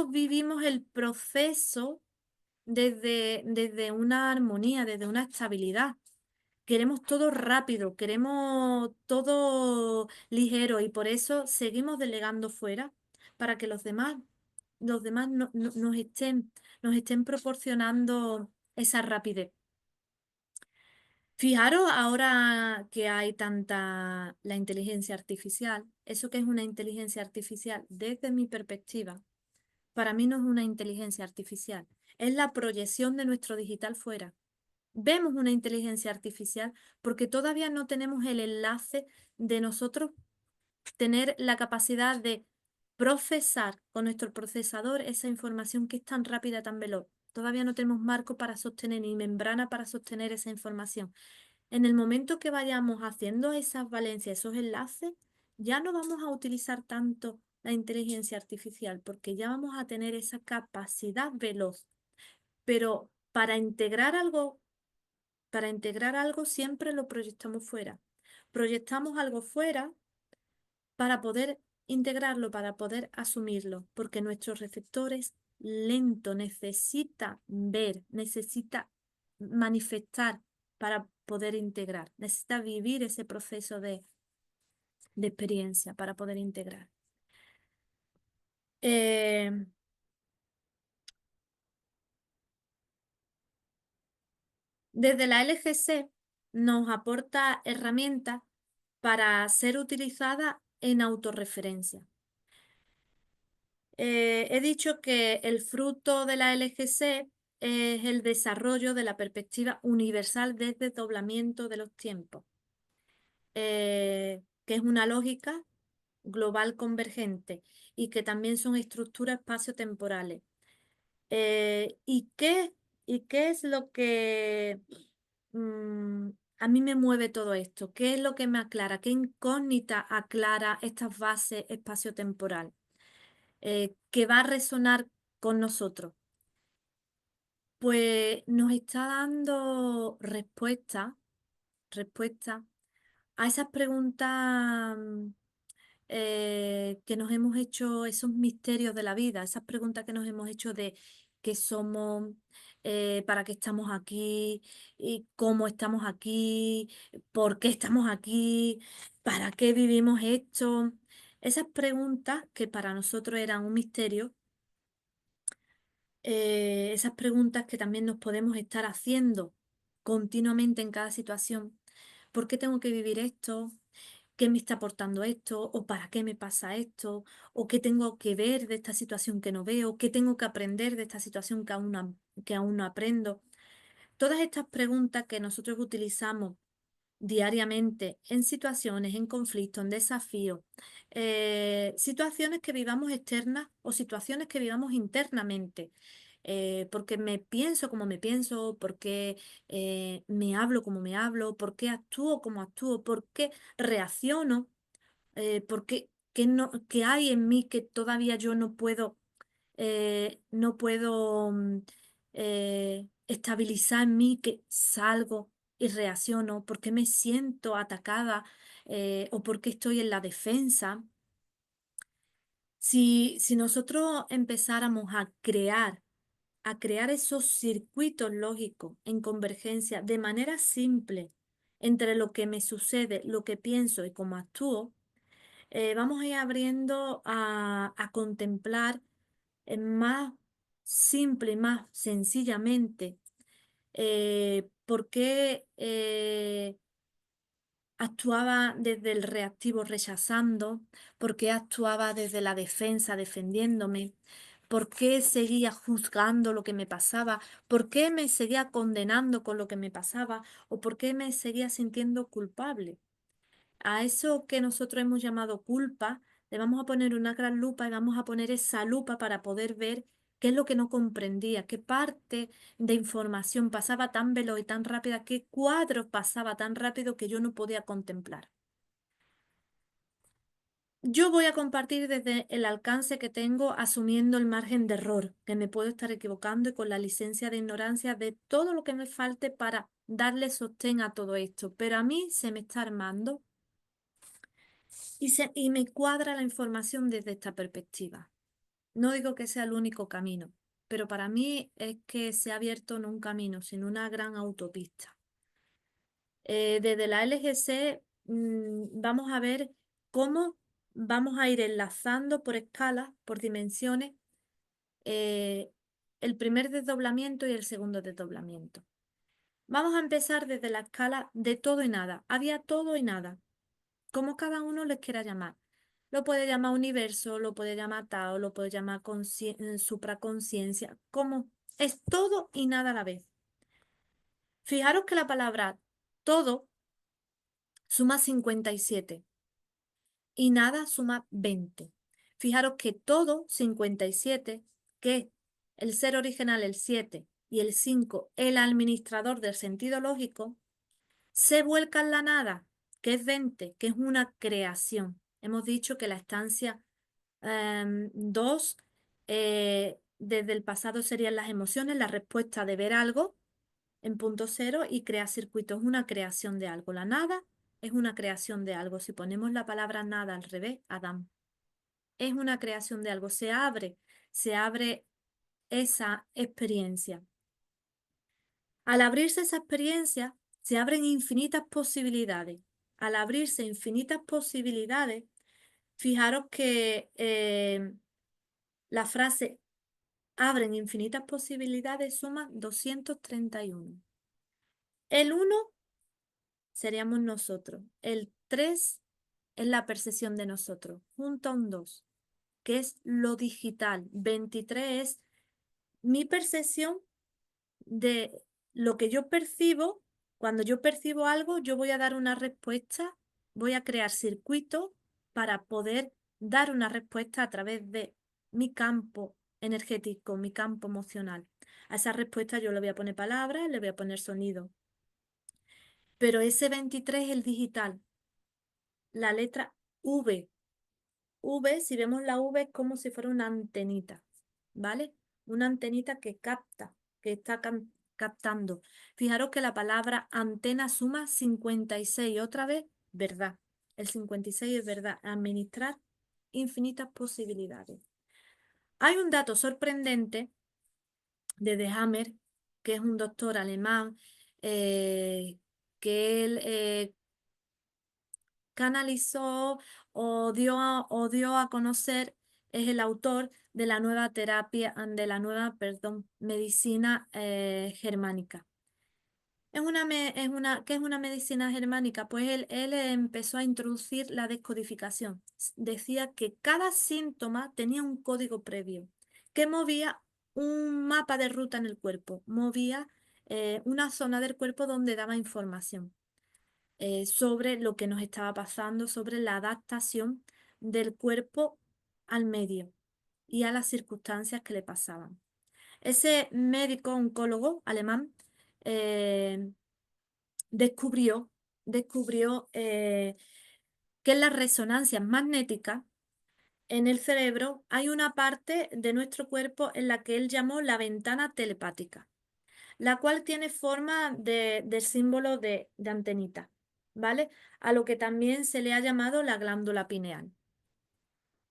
vivimos el proceso desde una armonía, desde una estabilidad. Queremos todo rápido, queremos todo ligero y por eso seguimos delegando fuera para que los demás nos estén proporcionando esa rapidez. Fijaros ahora que hay la inteligencia artificial, eso que es una inteligencia artificial desde mi perspectiva, para mí no es una inteligencia artificial, es la proyección de nuestro digital fuera. Vemos una inteligencia artificial porque todavía no tenemos el enlace de nosotros tener la capacidad de procesar con nuestro procesador esa información que es tan rápida, tan veloz. Todavía no tenemos marco para sostener ni membrana para sostener esa información. En el momento que vayamos haciendo esas valencias, esos enlaces, ya no vamos a utilizar tanto la inteligencia artificial porque ya vamos a tener esa capacidad veloz. Pero para integrar algo siempre lo proyectamos fuera. Proyectamos algo fuera para poder integrarlo, para poder asumirlo, porque nuestro receptor es lento, necesita ver, necesita manifestar para poder integrar, necesita vivir ese proceso de experiencia para poder integrar. Eh, Desde la LGC nos aporta herramientas para ser utilizada en autorreferencia. He dicho que el fruto de la LGC es el desarrollo de la perspectiva universal del desdoblamiento de los tiempos, que es una lógica global convergente y que también son estructuras espacio-temporales. ¿Y qué es lo que mm, a mí me mueve todo esto? ¿Qué es lo que me aclara? ¿Qué incógnita aclara estas bases espacio-temporal? Que va a resonar con nosotros. Pues nos está dando respuesta a esas preguntas que nos hemos hecho, esos misterios de la vida, esas preguntas que nos hemos hecho de qué somos, para qué estamos aquí, y cómo estamos aquí, por qué estamos aquí, para qué vivimos esto. Esas preguntas que para nosotros eran un misterio, esas preguntas que también nos podemos estar haciendo continuamente en cada situación. ¿Por qué tengo que vivir esto? ¿Qué me está aportando esto? ¿O para qué me pasa esto? ¿O qué tengo que ver de esta situación que no veo? ¿Qué tengo que aprender de esta situación que aún no aprendo? Todas estas preguntas que nosotros utilizamos diariamente en situaciones, en conflictos, en desafíos, situaciones que vivamos externas o situaciones que vivamos internamente. Porque me pienso como me pienso, porque me hablo como me hablo, porque actúo como actúo, porque reacciono, porque qué hay en mí que todavía yo no puedo estabilizar en mí, que salgo y reacciono, porque me siento atacada, o porque estoy en la defensa. Si nosotros empezáramos a crear esos circuitos lógicos en convergencia de manera simple entre lo que me sucede, lo que pienso y cómo actúo, vamos a ir abriendo a contemplar más simple y más sencillamente por qué actuaba desde el reactivo rechazando, por qué actuaba desde la defensa defendiéndome, ¿Por qué seguía juzgando lo que me pasaba? ¿Por qué me seguía condenando con lo que me pasaba? ¿O por qué me seguía sintiendo culpable? A eso que nosotros hemos llamado culpa, le vamos a poner una gran lupa y vamos a poner esa lupa para poder ver qué es lo que no comprendía, qué parte de información pasaba tan veloz y tan rápida, qué cuadros pasaba tan rápido que yo no podía contemplar. Yo voy a compartir desde el alcance que tengo, asumiendo el margen de error, que me puedo estar equivocando y con la licencia de ignorancia de todo lo que me falte para darle sostén a todo esto. Pero a mí se me está armando y me cuadra la información desde esta perspectiva. No digo que sea el único camino, pero para mí es que se ha abierto no un camino, sino una gran autopista. Desde la LGC vamos a ver cómo vamos a ir enlazando por escalas, por dimensiones, eh, el primer desdoblamiento y el segundo desdoblamiento. Vamos a empezar desde la escala de todo y nada. Había todo y nada, como cada uno les quiera llamar. Lo puede llamar universo, lo puede llamar Tao, lo puede llamar supraconciencia, como es todo y nada a la vez. Fijaros que la palabra todo suma 57 y nada suma 20. Fijaros que todo 57, que es el ser original, el 7, y el 5, el administrador del sentido lógico, se vuelca en la nada, que es 20, que es una creación. Hemos dicho que la estancia 2, desde el pasado serían las emociones, la respuesta de ver algo en punto cero y crear circuitos, es una creación de algo. La nada es una creación de algo. Si ponemos la palabra nada al revés, Adán, es una creación de algo. Se abre esa experiencia. Al abrirse esa experiencia, se abren infinitas posibilidades. Al abrirse infinitas posibilidades, fijaros que la frase abren infinitas posibilidades suma 231. El uno seríamos nosotros. El 3 es la percepción de nosotros, junto a un 2, que es lo digital. 23 es mi percepción de lo que yo percibo. Cuando yo percibo algo, yo voy a dar una respuesta, voy a crear circuitos para poder dar una respuesta a través de mi campo energético, mi campo emocional. A esa respuesta yo le voy a poner palabras, le voy a poner sonido. Pero ese 23 es el digital, la letra V. V, si vemos la V, es como si fuera una antenita, ¿vale? Una antenita que capta, que está captando. Fijaros que la palabra antena suma 56, otra vez, verdad. El 56 es verdad, administrar infinitas posibilidades. Hay un dato sorprendente de De Hammer, que es un doctor alemán, que él canalizó o dio a conocer, es el autor de la nueva terapia, perdón, medicina germánica. ¿Qué es una medicina germánica? Pues él empezó a introducir la descodificación. Decía que cada síntoma tenía un código previo que movía un mapa de ruta en el cuerpo, movía una zona del cuerpo donde daba información sobre lo que nos estaba pasando, sobre la adaptación del cuerpo al medio y a las circunstancias que le pasaban. Ese médico oncólogo alemán eh, descubrió, descubrió que en las resonancias magnéticas en el cerebro hay una parte de nuestro cuerpo en la que él llamó la ventana telepática, la cual tiene forma del símbolo de antenita, ¿vale? A lo que también se le ha llamado la glándula pineal.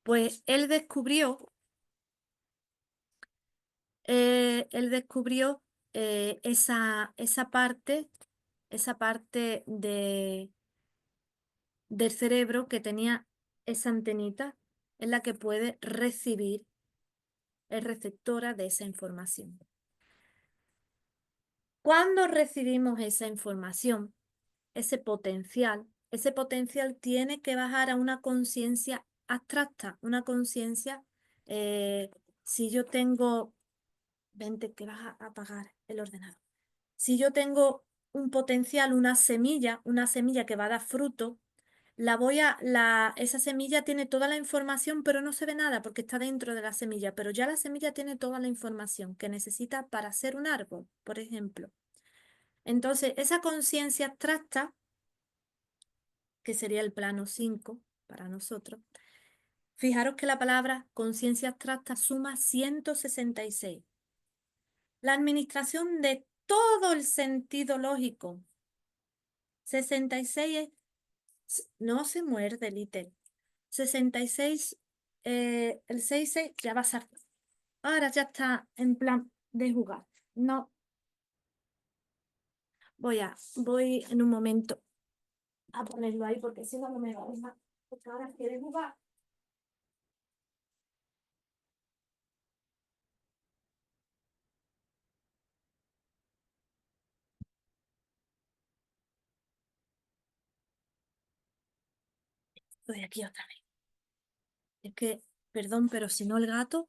Pues él descubrió esa parte del cerebro que tenía esa antenita en la que puede recibir, es receptora de esa información. Cuando recibimos esa información, ese potencial tiene que bajar a una conciencia abstracta, una conciencia Si yo tengo, vente que vas a apagar el ordenador. Si yo tengo un potencial, una semilla que va a dar fruto, esa semilla tiene toda la información, pero no se ve nada porque está dentro de la semilla, pero ya la semilla tiene toda la información que necesita para ser un árbol, por ejemplo. Entonces, esa conciencia abstracta, que sería el plano 5 para nosotros, fijaros que la palabra conciencia abstracta suma 166. La administración de todo el sentido lógico. 66 no se muerde, Little. 66, el 66 ya va a ser. Ahora ya está en plan de jugar. No, voy en un momento a ponerlo ahí porque si no, no me va a dejar. Porque ahora quiere jugar. Estoy aquí otra vez. Es que, perdón, pero si no el gato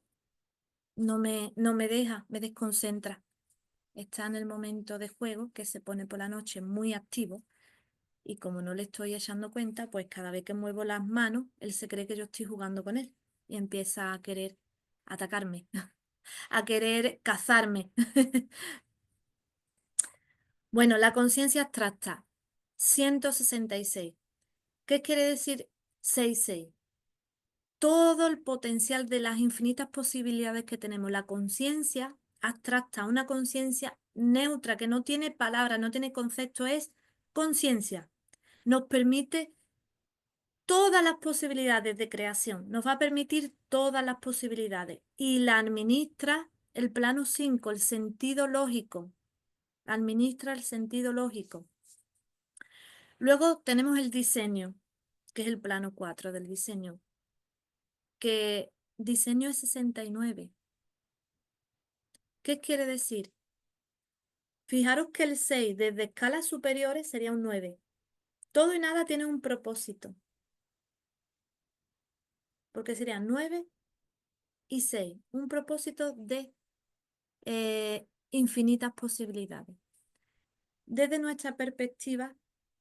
no me deja, me desconcentra. Está en el momento de juego que se pone por la noche muy activo y como no le estoy echando cuenta, pues cada vez que muevo las manos, él se cree que yo estoy jugando con él y empieza a querer atacarme, a querer cazarme. Bueno, la conciencia abstracta, 166. ¿Qué quiere decir 66? Todo el potencial de las infinitas posibilidades que tenemos. La conciencia abstracta, una conciencia neutra que no tiene palabras, no tiene concepto, es conciencia. Nos permite todas las posibilidades de creación, nos va a permitir todas las posibilidades y la administra el plano 5, el sentido lógico, administra el sentido lógico. Luego tenemos el diseño, que es el plano 4 del diseño, que diseño es 69. ¿Qué quiere decir? Fijaros que el 6 desde escalas superiores sería un 9. Todo y nada tiene un propósito, porque serían 9 y 6, un propósito de infinitas posibilidades. Desde nuestra perspectiva,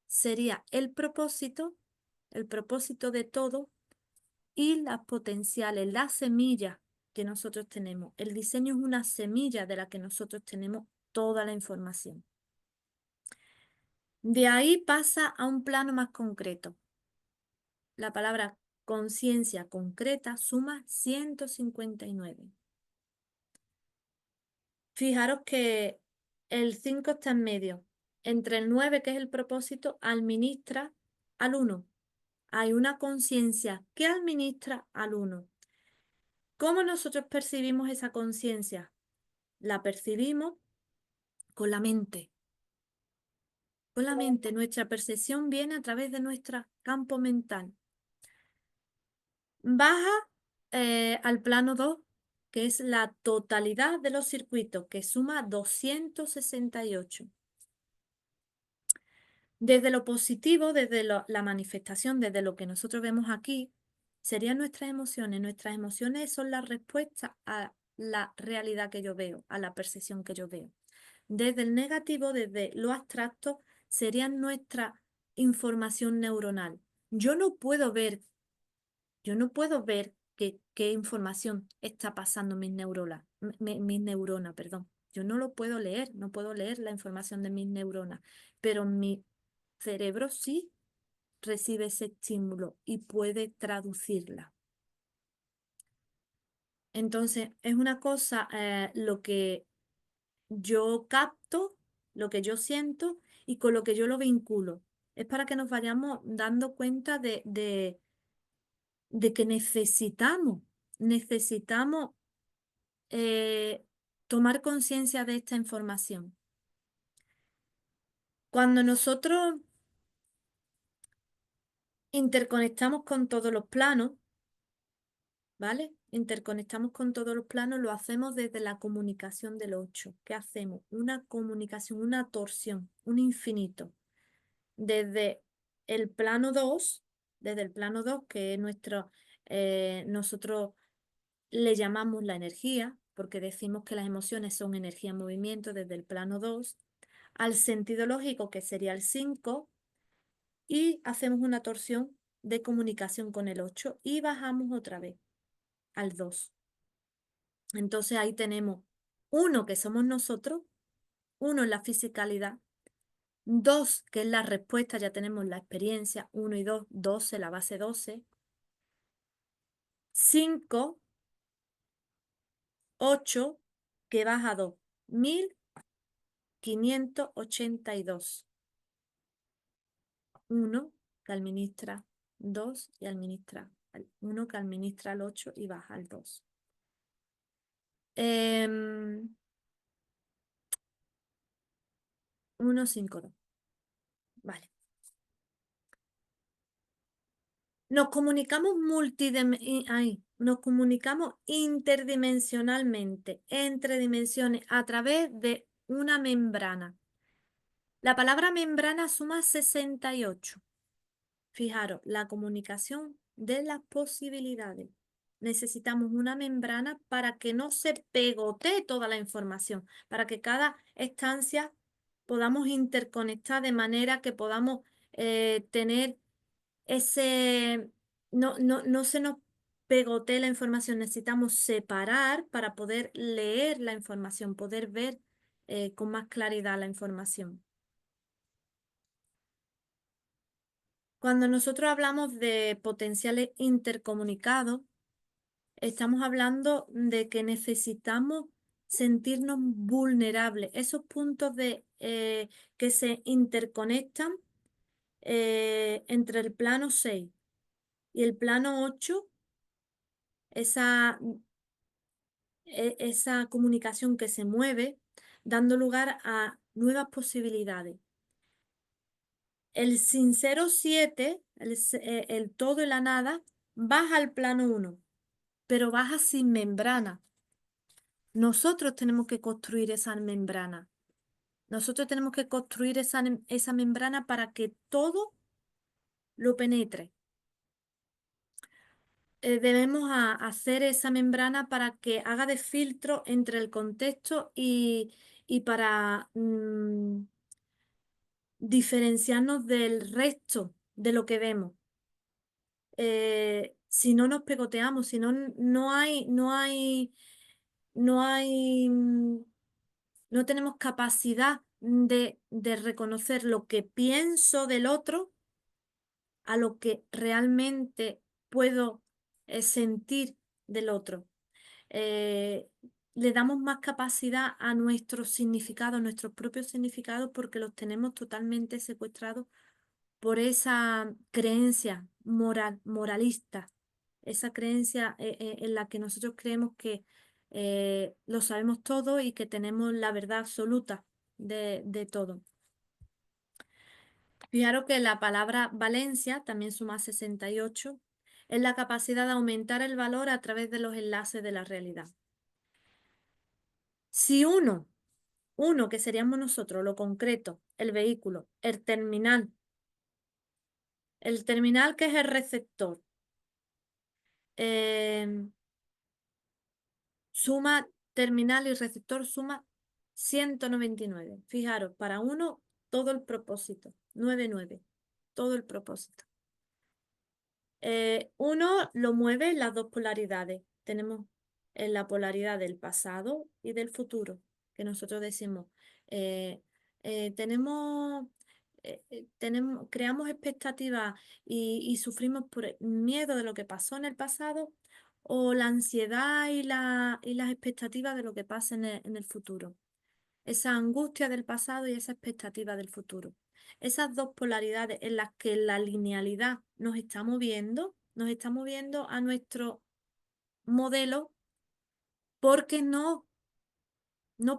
sería el propósito de todo y las potenciales, las semillas que nosotros tenemos. El diseño es una semilla de la que nosotros tenemos toda la información. De ahí pasa a un plano más concreto. La palabra conciencia concreta suma 159. Fijaros que el 5 está en medio. Entre el 9, que es el propósito, administra al 1. Hay una conciencia que administra al 1. ¿Cómo nosotros percibimos esa conciencia? La percibimos con la mente. Con la mente, nuestra percepción viene a través de nuestro campo mental. Baja al plano 2, que es la totalidad de los circuitos, que suma 268. Desde lo positivo, desde la manifestación, desde lo que nosotros vemos aquí, serían nuestras emociones. Nuestras emociones son la respuesta a la realidad que yo veo, a la percepción que yo veo. Desde el negativo, desde lo abstracto, serían nuestra información neuronal. Yo no puedo ver, yo no puedo ver qué información está pasando mis neuronas, perdón. Yo no lo puedo leer, no puedo leer la información de mis neuronas, pero mi cerebro sí recibe ese estímulo y puede traducirla. Entonces, es una cosa lo que yo capto, lo que yo siento y con lo que yo lo vinculo. Es para que nos vayamos dando cuenta de que necesitamos eh, tomar conciencia de esta información. Cuando nosotros interconectamos con todos los planos, ¿vale? Interconectamos con todos los planos, lo hacemos desde la comunicación del 8. ¿Qué hacemos? Una comunicación, una torsión, un infinito. Desde el plano 2, desde el plano 2, que es nosotros le llamamos la energía, porque decimos que las emociones son energía en movimiento desde el plano 2, al sentido lógico, que sería el 5, y hacemos una torsión de comunicación con el 8 y bajamos otra vez al 2. Entonces ahí tenemos uno, que somos nosotros, uno en la fisicalidad, dos, que es la respuesta, ya tenemos la experiencia, uno y dos, 12, la base 12, 5, 8, que baja a 2, 1582. 1 que administra 2 y administra 1 que administra al 8 y baja al 2. 1, 5, 2. Vale. Nos comunicamos interdimensionalmente, entre dimensiones, a través de una membrana. La palabra membrana suma 68. Fijaros, la comunicación de las posibilidades. Necesitamos una membrana para que no se pegotee toda la información, para que cada estancia podamos interconectar de manera que podamos tener ese, no se nos pegotee la información. Necesitamos separar para poder leer la información, poder ver con más claridad la información. Cuando nosotros hablamos de potenciales intercomunicados, estamos hablando de que necesitamos sentirnos vulnerables. Esos puntos que se interconectan entre el plano 6 y el plano 8, esa, esa comunicación que se mueve, dando lugar a nuevas posibilidades. El sincero 7, el todo y la nada, baja al plano 1, pero baja sin membrana. Nosotros tenemos que construir esa membrana. Nosotros tenemos que construir esa membrana para que todo lo penetre. Debemos hacer esa membrana para que haga de filtro entre el contexto y para diferenciarnos del resto de lo que vemos. Si no nos pegoteamos, si no, no tenemos capacidad de reconocer lo que pienso del otro a lo que realmente puedo sentir del otro. Eh, Le damos más capacidad a nuestros significados, nuestros propios significados, porque los tenemos totalmente secuestrados por esa creencia moralista, esa creencia en la que nosotros creemos que lo sabemos todo y que tenemos la verdad absoluta de todo. Fijaros que la palabra valencia también suma 68, es la capacidad de aumentar el valor a través de los enlaces de la realidad. Si uno que seríamos nosotros, lo concreto, el vehículo, el terminal que es el receptor, eh, suma terminal y receptor suma 199. Fijaros, para uno todo el propósito, 99, todo el propósito. Uno lo mueve las dos polaridades. Tenemos la polaridad del pasado y del futuro, que nosotros decimos, eh, tenemos, creamos expectativas y sufrimos por el miedo de lo que pasó en el pasado o la ansiedad y las expectativas de lo que pasa en el futuro. Esa angustia del pasado y esa expectativa del futuro. Esas dos polaridades en las que la linealidad nos está moviendo a nuestro modelo porque no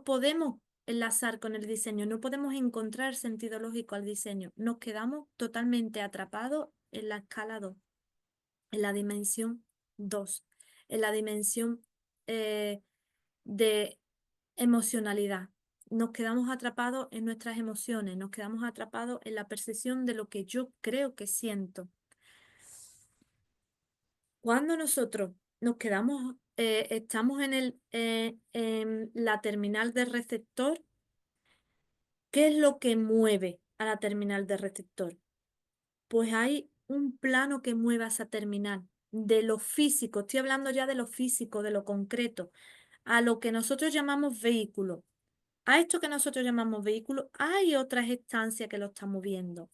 podemos enlazar con el diseño, no podemos encontrar sentido lógico al diseño. Nos quedamos totalmente atrapados en la escala 2, en la dimensión 2, en la dimensión de emocionalidad. Nos quedamos atrapados en nuestras emociones, nos quedamos atrapados en la percepción de lo que yo creo que siento. Cuando nosotros nos quedamos estamos en la terminal de receptor. ¿Qué es lo que mueve a la terminal de receptor? Pues hay un plano que mueva esa terminal, de lo físico, estoy hablando ya de lo físico, de lo concreto, a lo que nosotros llamamos vehículo. A esto que nosotros llamamos vehículo, hay otras estancias que lo están moviendo.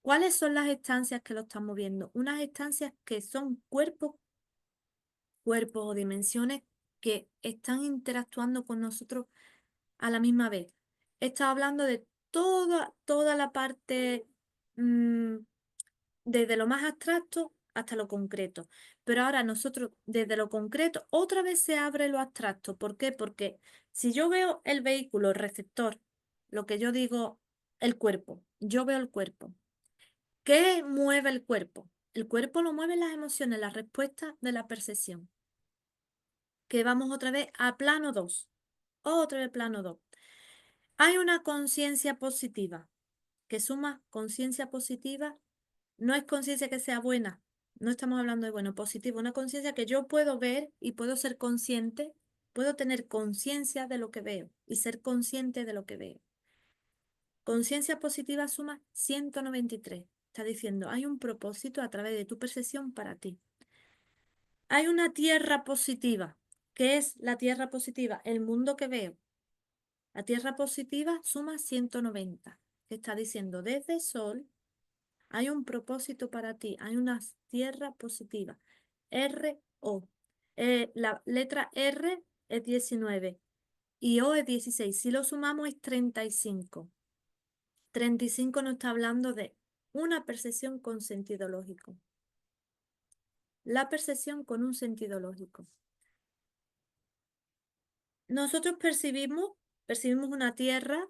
¿Cuáles son las estancias que lo están moviendo? Unas estancias que son cuerpos o dimensiones que están interactuando con nosotros a la misma vez. Está hablando de toda la parte, mm, desde lo más abstracto hasta lo concreto. Pero ahora nosotros, desde lo concreto, otra vez se abre lo abstracto. ¿Por qué? Porque si yo veo el vehículo, el receptor, lo que yo digo, el cuerpo, yo veo el cuerpo. ¿Qué mueve el cuerpo? El cuerpo lo mueven las emociones, las respuestas de la percepción. Que vamos otra vez a plano 2. Otra vez plano 2. Hay una conciencia positiva que suma conciencia positiva. No es conciencia que sea buena. No estamos hablando de bueno, positivo. Una conciencia que yo puedo ver y puedo ser consciente. Puedo tener conciencia de lo que veo y ser consciente de lo que veo. Conciencia positiva suma 193. Está diciendo, hay un propósito a través de tu percepción para ti. Hay una tierra positiva. ¿Qué es la tierra positiva? El mundo que veo. La tierra positiva suma 190. Que está diciendo, desde Sol hay un propósito para ti. Hay una tierra positiva. R-O. La letra R es 19 y O es 16. Si lo sumamos es 35. 35 nos está hablando de una percepción con sentido lógico. La percepción con un sentido lógico. Nosotros percibimos una tierra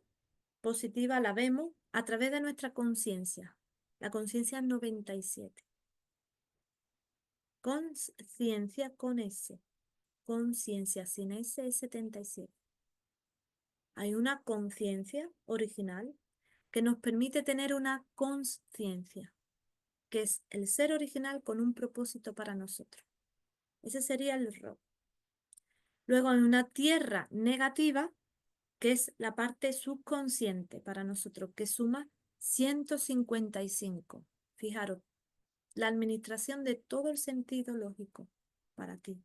positiva, la vemos a través de nuestra conciencia. La conciencia 97. Conciencia con S. Conciencia sin S es 77. Hay una conciencia original que nos permite tener una consciencia, que es el ser original con un propósito para nosotros. Ese sería el rol. Luego hay una tierra negativa, que es la parte subconsciente para nosotros, que suma 155. Fijaros, la administración de todo el sentido lógico para ti,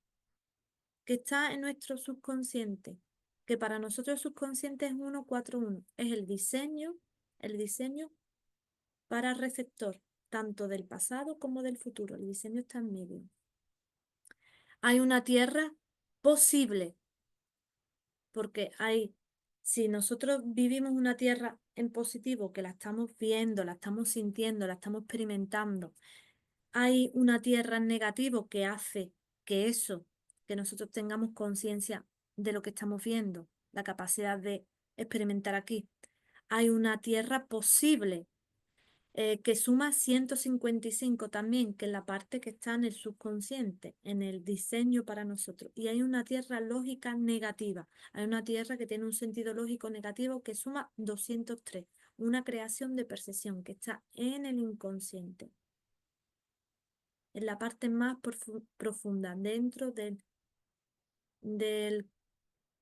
que está en nuestro subconsciente, que para nosotros el subconsciente es 141, es el diseño para receptor, tanto del pasado como del futuro. El diseño está en medio. Hay una tierra posible, porque si nosotros vivimos una tierra en positivo, que la estamos viendo, la estamos sintiendo, la estamos experimentando, hay una tierra en negativo que hace que eso, que nosotros tengamos conciencia de lo que estamos viendo, la capacidad de experimentar aquí. Hay una tierra posible que suma 155 también, que es la parte que está en el subconsciente, en el diseño para nosotros. Y hay una tierra lógica negativa. Hay una tierra que tiene un sentido lógico negativo que suma 203, una creación de percepción que está en el inconsciente, en la parte más profunda, dentro de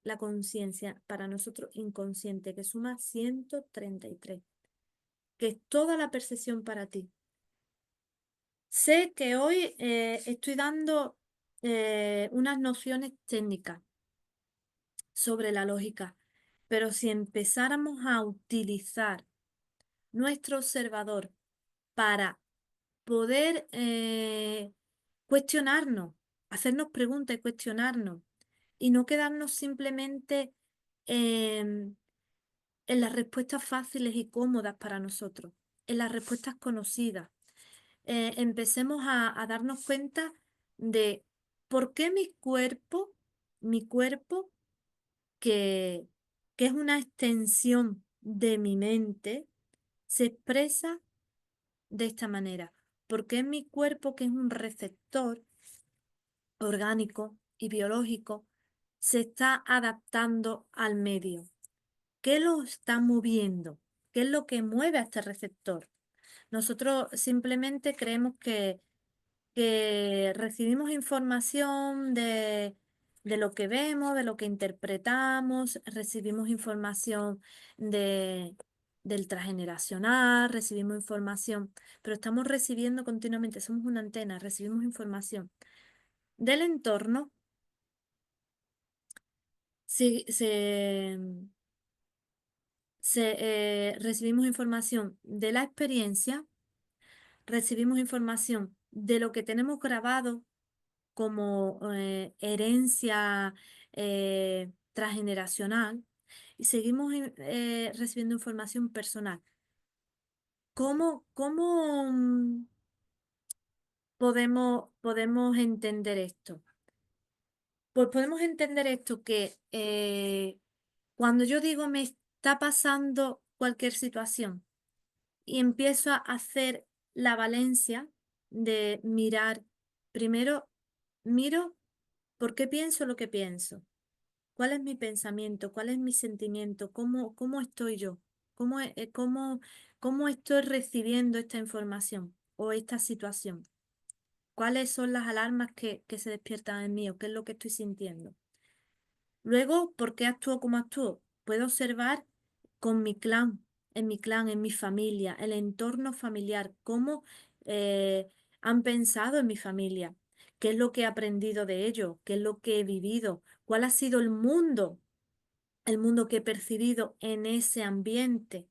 la conciencia, para nosotros inconsciente, que suma 133, que es toda la percepción para ti. Sé que hoy estoy dando unas nociones técnicas sobre la lógica, pero si empezáramos a utilizar nuestro observador para poder cuestionarnos, hacernos preguntas y cuestionarnos, y no quedarnos simplemente em, en las respuestas fáciles y cómodas para nosotros, en las respuestas conocidas. Empecemos a darnos cuenta de por qué mi cuerpo que, que es una extensión de mi mente, se expresa de esta manera. ¿Por qué mi cuerpo, que es un receptor orgánico y biológico, se está adaptando al medio? ¿Qué lo está moviendo? ¿Qué es lo que mueve a este receptor? Nosotros simplemente creemos que recibimos información de lo que vemos, de lo que interpretamos, recibimos información de, del transgeneracional, recibimos información, pero estamos recibiendo continuamente, somos una antena, recibimos información del entorno, se, se- recibimos información de la experiencia, recibimos información de lo que tenemos grabado como herencia transgeneracional y seguimos recibiendo información personal. ¿Cómo podemos entender esto? Pues podemos entender esto que cuando yo digo me está pasando cualquier situación y empiezo a hacer la valencia de mirar, primero miro por qué pienso lo que pienso. ¿Cuál es mi pensamiento? ¿Cuál es mi sentimiento? ¿Cómo estoy yo? ¿Cómo estoy recibiendo esta información o esta situación? ¿Cuáles son las alarmas que se despiertan en mí o qué es lo que estoy sintiendo? Luego, ¿por qué actúo como actúo? Puedo observar con mi clan, en mi familia, el entorno familiar, cómo han pensado en mi familia, qué es lo que he aprendido de ellos, qué es lo que he vivido, cuál ha sido el mundo que he percibido en ese ambiente.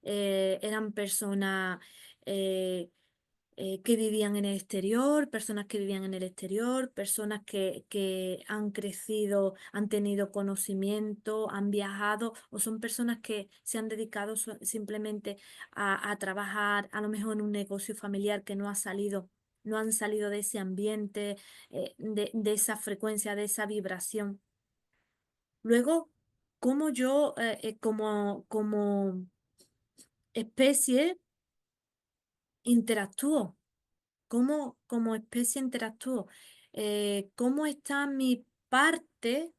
Eran personas eh, que vivían en el exterior, personas que vivían en el exterior, personas que han crecido, han tenido conocimiento, han viajado, o son personas que se han dedicado simplemente a trabajar, a lo mejor en un negocio familiar que no ha salido. No han salido de ese ambiente, de esa frecuencia, de esa vibración. Luego, cómo yo, como especie, interactúo, cómo como especie interactúo, cómo está mi parte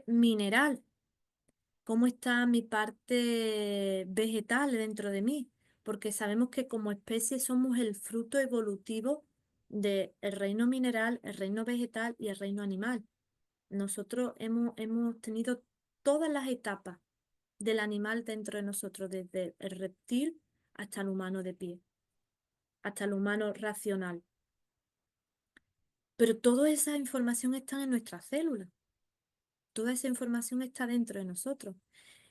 mineral, cómo está mi parte vegetal dentro de mí, porque sabemos que como especie somos el fruto evolutivo del reino mineral, el reino vegetal y el reino animal. Nosotros hemos tenido todas las etapas del animal dentro de nosotros, desde el reptil hasta el humano de pie, hasta el humano racional. Pero toda esa información está en nuestras células, toda esa información está dentro de nosotros.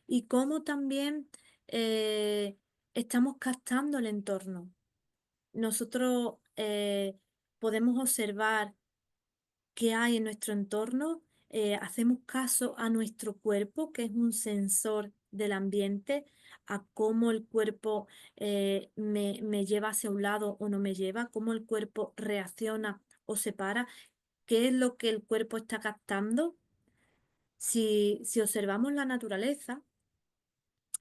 Y cómo también eh, estamos captando el entorno. Nosotros podemos observar qué hay en nuestro entorno, hacemos caso a nuestro cuerpo, que es un sensor del ambiente, a cómo el cuerpo me lleva hacia un lado o no me lleva, cómo el cuerpo reacciona o se para, qué es lo que el cuerpo está captando. Si observamos la naturaleza,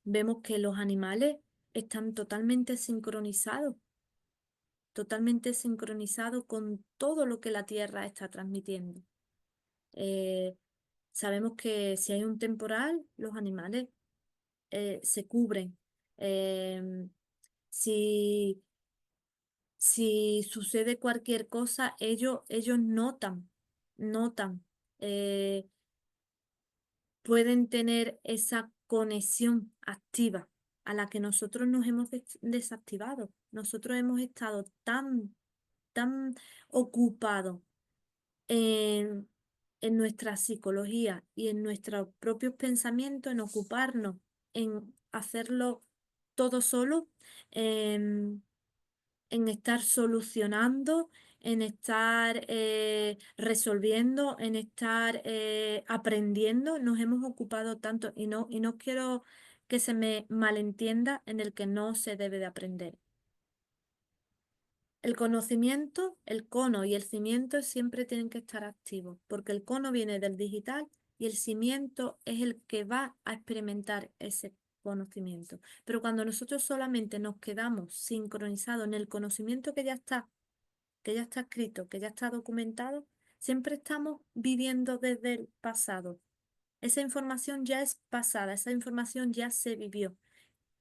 vemos que los animales están totalmente sincronizados con todo lo que la Tierra está transmitiendo. Eh, Sabemos que si hay un temporal, los animales se cubren. Em, si, si sucede cualquier cosa, ellos notan, eh, pueden tener esa conexión activa a la que nosotros nos hemos desactivado. Nosotros hemos estado tan ocupados en, en nuestra psicología y en nuestros propios pensamientos, en ocuparnos, en hacerlo todo solo, en, en estar solucionando, en estar resolviendo, en estar aprendiendo. Nos hemos ocupado tanto y no quiero que se me malentienda en el que no se debe de aprender. El conocimiento, el cono y el cimiento siempre tienen que estar activos, porque el cono viene del digital y el cimiento es el que va a experimentar ese conocimiento. Pero cuando nosotros solamente nos quedamos sincronizados en el conocimiento que ya está escrito, que ya está documentado, siempre estamos viviendo desde el pasado. Esa información ya es pasada, esa información ya se vivió.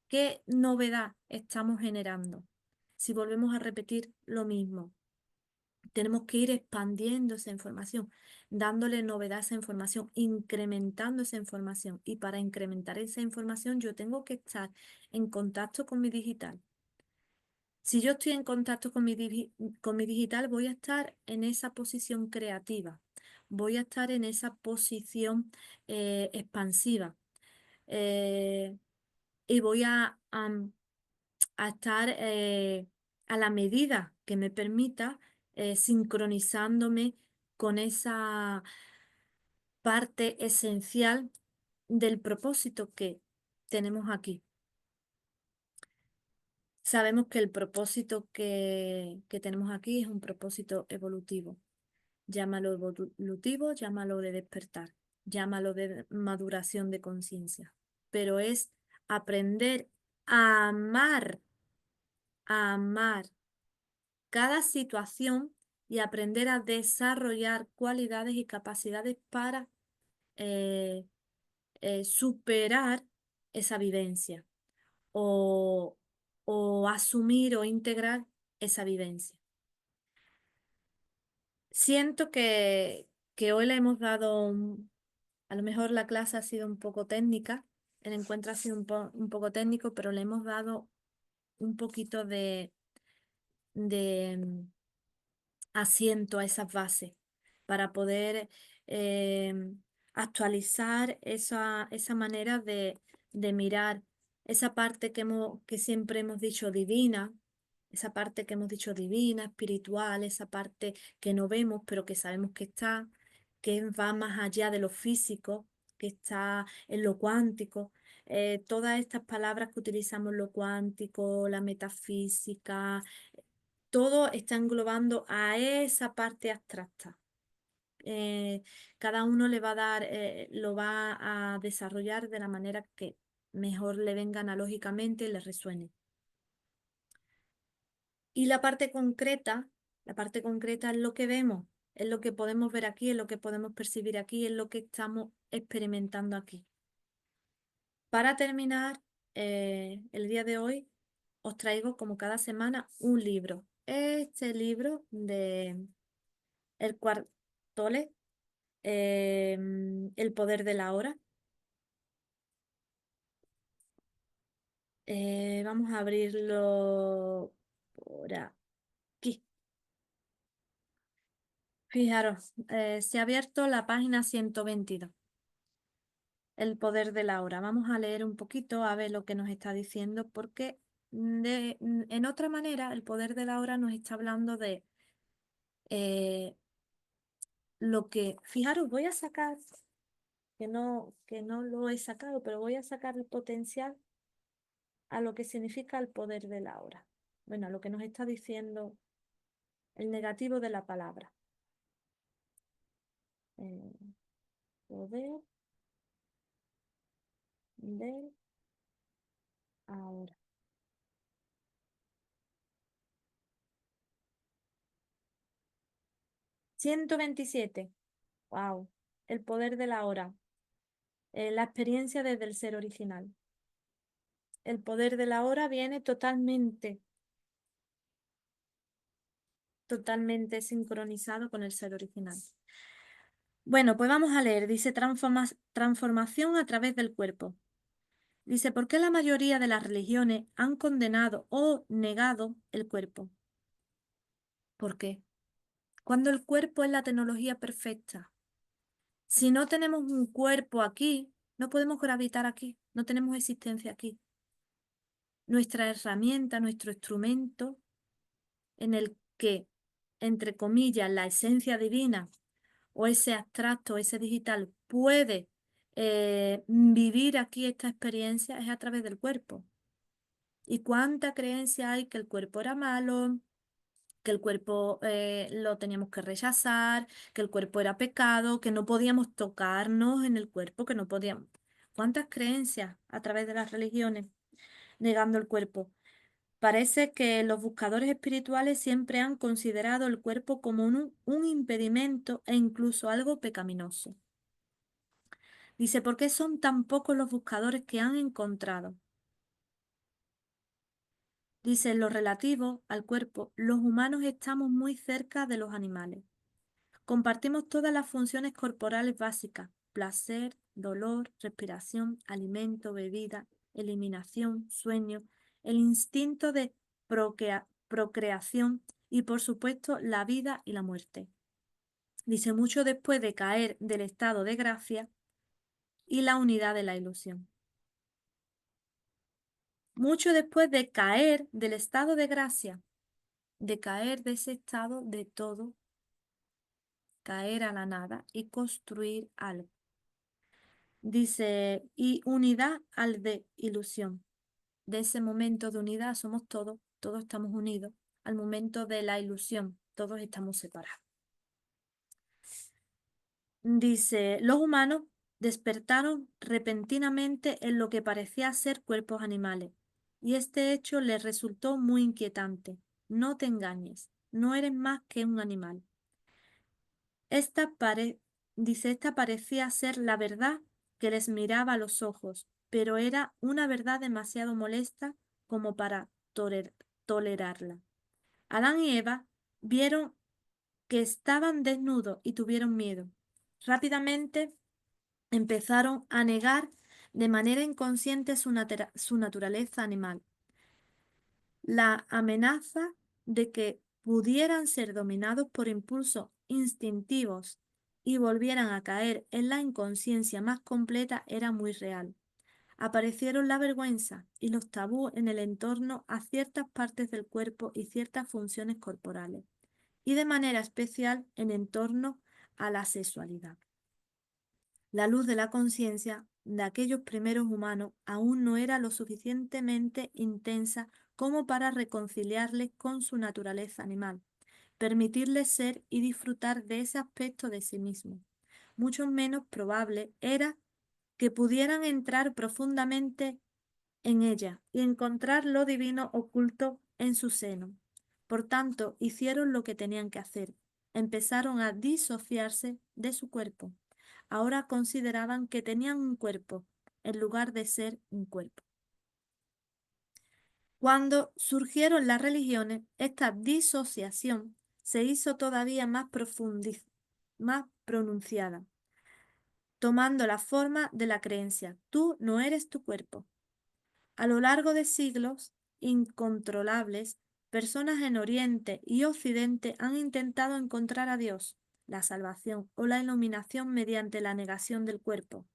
¿Qué novedad estamos generando si volvemos a repetir lo mismo? Tenemos que ir expandiendo esa información, dándole novedad a esa información, incrementando esa información. Y para incrementar esa información yo tengo que estar en contacto con mi digital. Si yo estoy en contacto con con mi digital, voy a estar en esa posición creativa, voy a estar en esa posición expansiva, eh, y voy a estar a la medida que me permita, sincronizándome con esa parte esencial del propósito que tenemos aquí. Sabemos que el propósito que tenemos aquí es un propósito evolutivo. Llámalo evolutivo, llámalo de despertar, llámalo de maduración de conciencia. Pero es aprender a amar cada situación y aprender a desarrollar cualidades y capacidades para eh, superar esa vivencia o, o asumir o integrar esa vivencia. Siento que hoy le hemos dado, a lo mejor la clase ha sido un poco técnica, el encuentro ha sido un poco técnico, pero le hemos dado un poquito de asiento a esas bases para poder eh, actualizar esa manera de mirar esa parte que siempre hemos dicho divina, esa parte que hemos dicho divina, espiritual, esa parte que no vemos pero que sabemos que está, que va más allá de lo físico, que está en lo cuántico. Todas estas palabras que utilizamos, lo cuántico, la metafísica, todo está englobando a esa parte abstracta. Eh, Cada uno le va a dar, lo va a desarrollar de la manera que mejor le venga analógicamente y le resuene. Y la parte concreta es lo que vemos, es lo que podemos ver aquí, es lo que podemos percibir aquí, es lo que estamos experimentando aquí. Para terminar, el día de hoy os traigo como cada semana un libro. Este libro de El Cuartole, El poder de la hora. Vamos a abrirlo por aquí. Fijaros, se ha abierto la página 122. El poder de la hora. Vamos a leer un poquito a ver lo que nos está diciendo, porque en otra manera el poder de la hora nos está hablando de eh, lo que, fijaros, voy a sacar, que no lo he sacado, pero voy a sacar el potencial a lo que significa el poder de la hora. Bueno, a lo que nos está diciendo el negativo de la palabra. Eh, Poder de ahora. 127. Wow. El poder de la hora. La experiencia desde el ser original. El poder de la hora viene totalmente sincronizado con el ser original. Bueno, pues vamos a leer. Dice transformación a través del cuerpo. Dice, ¿por qué la mayoría de las religiones han condenado o negado el cuerpo? ¿Por qué? Cuando el cuerpo es la tecnología perfecta. Si no tenemos un cuerpo aquí, no podemos gravitar aquí, no tenemos existencia aquí. Nuestra herramienta, nuestro instrumento en el que, entre comillas, la esencia divina o ese abstracto, ese digital puede vivir aquí esta experiencia es a través del cuerpo. ¿Y cuánta creencia hay que el cuerpo era malo, que el cuerpo lo teníamos que rechazar, que el cuerpo era pecado, que no podíamos tocarnos en el cuerpo, que no podíamos? ¿Cuántas creencias a través de las religiones negando el cuerpo? Parece que los buscadores espirituales siempre han considerado el cuerpo como un impedimento e incluso algo pecaminoso. Dice, ¿por qué son tan pocos los buscadores que han encontrado? Dice, en lo relativo al cuerpo, los humanos estamos muy cerca de los animales. Compartimos todas las funciones corporales básicas: placer, dolor, respiración, alimento, bebida, eliminación, sueño, el instinto de procreación y, por supuesto, la vida y la muerte. Dice, mucho después de caer del estado de gracia y la unidad de la ilusión. Mucho después de caer del estado de gracia, de caer de ese estado de todo, caer a la nada y construir algo. Dice, y unidad al de ilusión. De ese momento de unidad somos todos, todos estamos unidos. Al momento de la ilusión, todos estamos separados. Dice, los humanos despertaron repentinamente en lo que parecía ser cuerpos animales, y este hecho les resultó muy inquietante. No te engañes, no eres más que un animal. Esta dice, esta parecía ser la verdad que les miraba a los ojos, pero era una verdad demasiado molesta como para tolerarla. Adán y Eva vieron que estaban desnudos y tuvieron miedo. Rápidamente empezaron a negar de manera inconsciente su naturaleza animal. La amenaza de que pudieran ser dominados por impulsos instintivos y volvieran a caer en la inconsciencia más completa era muy real. Aparecieron la vergüenza y los tabús en el entorno a ciertas partes del cuerpo y ciertas funciones corporales, y de manera especial en torno a la sexualidad. La luz de la conciencia de aquellos primeros humanos aún no era lo suficientemente intensa como para reconciliarles con su naturaleza animal, permitirles ser y disfrutar de ese aspecto de sí mismos. Mucho menos probable era que pudieran entrar profundamente en ella y encontrar lo divino oculto en su seno. Por tanto, hicieron lo que tenían que hacer. Empezaron a disociarse de su cuerpo. Ahora consideraban que tenían un cuerpo en lugar de ser un cuerpo. Cuando surgieron las religiones, esta disociación se hizo todavía más pronunciada, tomando la forma de la creencia: tú no eres tu cuerpo. A lo largo de siglos incontrolables, personas en Oriente y Occidente han intentado encontrar a Dios, la salvación o la iluminación mediante la negación del cuerpo.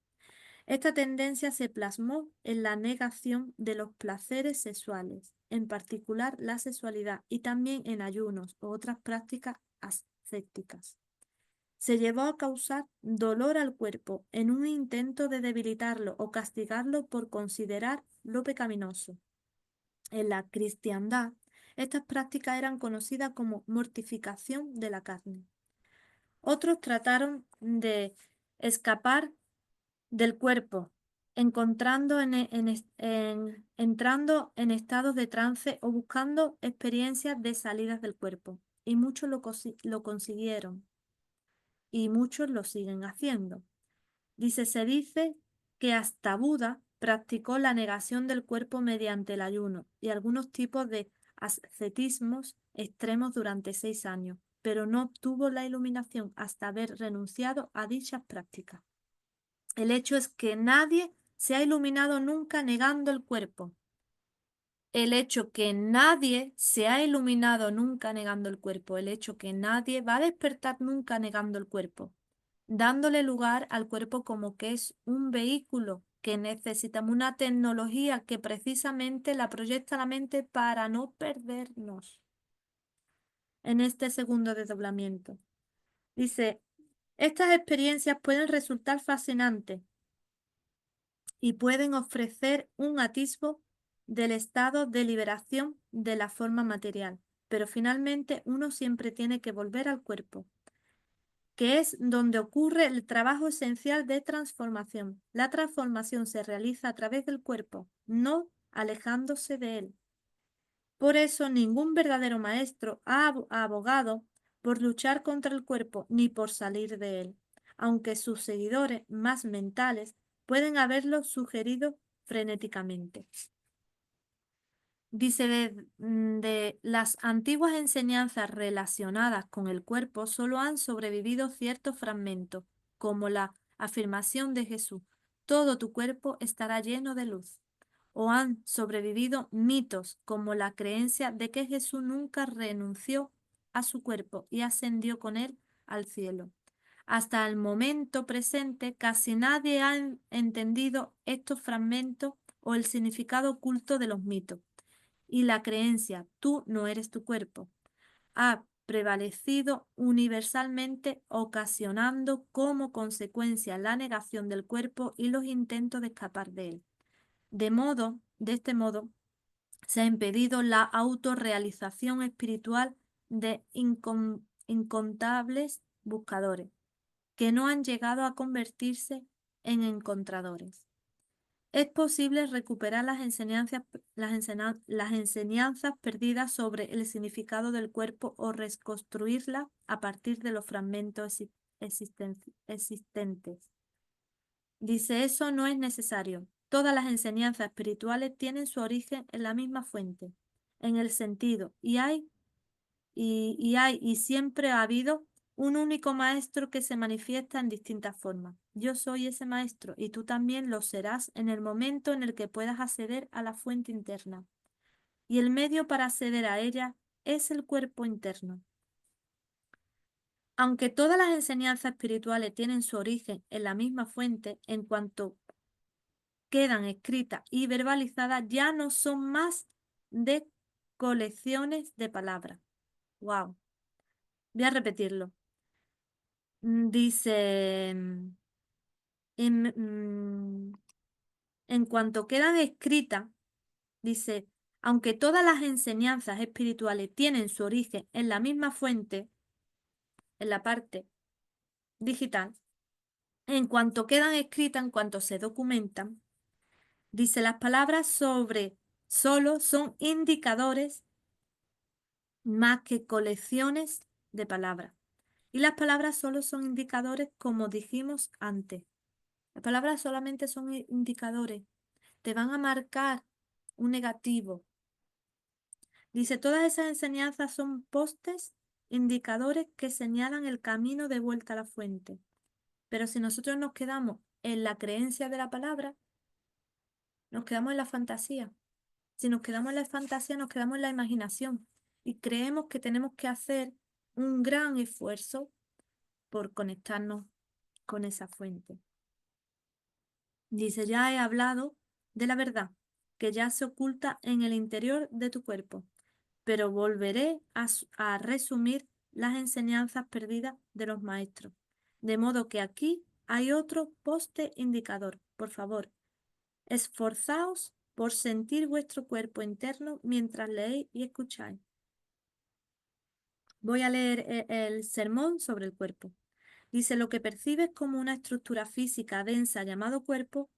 Esta tendencia se plasmó en la negación de los placeres sexuales, en particular la sexualidad, y también en ayunos u otras prácticas ascéticas. Se llevó a causar dolor al cuerpo en un intento de debilitarlo o castigarlo por considerarlo pecaminoso. En la cristiandad, estas prácticas eran conocidas como mortificación de la carne. Otros trataron de escapar del cuerpo, entrando en estados de trance o buscando experiencias de salidas del cuerpo. Y muchos lo consiguieron y muchos lo siguen haciendo. Se dice que hasta Buda practicó la negación del cuerpo mediante el ayuno y algunos tipos de ascetismos extremos durante 6 años, pero no obtuvo la iluminación hasta haber renunciado a dichas prácticas. El hecho es que nadie se ha iluminado nunca negando el cuerpo. El hecho que nadie se ha iluminado nunca negando el cuerpo. El hecho que nadie va a despertar nunca negando el cuerpo, dándole lugar al cuerpo como que es un vehículo que necesitamos, una tecnología que precisamente la proyecta la mente para no perdernos en este segundo desdoblamiento. Dice, estas experiencias pueden resultar fascinantes y pueden ofrecer un atisbo del estado de liberación de la forma material, pero finalmente uno siempre tiene que volver al cuerpo, que es donde ocurre el trabajo esencial de transformación. La transformación se realiza a través del cuerpo, no alejándose de él. Por eso ningún verdadero maestro ha abogado por luchar contra el cuerpo ni por salir de él, aunque sus seguidores más mentales pueden haberlo sugerido frenéticamente. Dice, de las antiguas enseñanzas relacionadas con el cuerpo, solo han sobrevivido ciertos fragmentos, como la afirmación de Jesús, todo tu cuerpo estará lleno de luz. O han sobrevivido mitos, como la creencia de que Jesús nunca renunció a su cuerpo y ascendió con él al cielo. Hasta el momento presente, casi nadie ha entendido estos fragmentos o el significado oculto de los mitos y la creencia tú no eres tu cuerpo ha prevalecido universalmente, ocasionando como consecuencia la negación del cuerpo y los intentos de escapar de él. De este modo, se ha impedido la autorrealización espiritual de incontables buscadores, que no han llegado a convertirse en encontradores. Es posible recuperar las enseñanzas perdidas sobre el significado del cuerpo o reconstruirlas a partir de los fragmentos existentes. Dice, eso no es necesario. Todas las enseñanzas espirituales tienen su origen en la misma fuente, en el sentido, y siempre ha habido un único maestro que se manifiesta en distintas formas. Yo soy ese maestro y tú también lo serás en el momento en el que puedas acceder a la fuente interna. Y el medio para acceder a ella es el cuerpo interno. Aunque todas las enseñanzas espirituales tienen su origen en la misma fuente, en cuanto quedan escritas y verbalizadas, ya no son más de colecciones de palabras. Wow. Voy a repetirlo. Dice, en, en cuanto quedan escritas, dice, aunque todas las enseñanzas espirituales tienen su origen en la misma fuente, en la parte digital, en cuanto quedan escritas, en cuanto se documentan, dice, las palabras sobre solo son indicadores más que colecciones de palabras. Y las palabras solo son indicadores, como dijimos antes. Las palabras solamente son indicadores. Te van a marcar un negativo. Dice, todas esas enseñanzas son postes, indicadores que señalan el camino de vuelta a la fuente. Pero si nosotros nos quedamos en la creencia de la palabra, nos quedamos en la fantasía. Si nos quedamos en la fantasía, nos quedamos en la imaginación y creemos que tenemos que hacer un gran esfuerzo por conectarnos con esa fuente. Dice, ya he hablado de la verdad que ya se oculta en el interior de tu cuerpo, pero volveré a resumir las enseñanzas perdidas de los maestros. De modo que aquí hay otro poste indicador. Por favor, esforzaos por sentir vuestro cuerpo interno mientras leéis y escucháis. Voy a leer el sermón sobre el cuerpo. Dice, lo que percibes como una estructura física densa llamado cuerpo,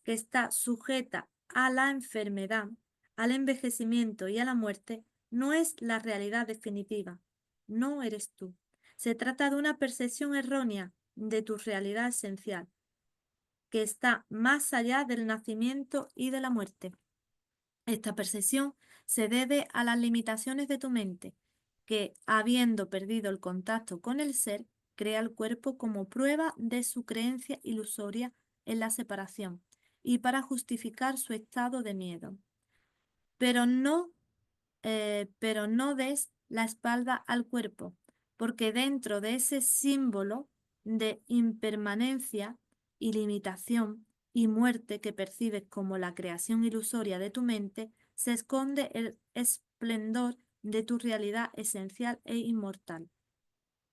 que está sujeta a la enfermedad, al envejecimiento y a la muerte, no es la realidad definitiva. No eres tú. Se trata de una percepción errónea de tu realidad esencial, que está más allá del nacimiento y de la muerte. Esta percepción se debe a las limitaciones de tu mente, que, habiendo perdido el contacto con el ser, crea el cuerpo como prueba de su creencia ilusoria en la separación y para justificar su estado de miedo. Pero no des la espalda al cuerpo, porque dentro de ese símbolo de impermanencia y limitación y muerte que percibes como la creación ilusoria de tu mente, se esconde el esplendor de tu realidad esencial e inmortal.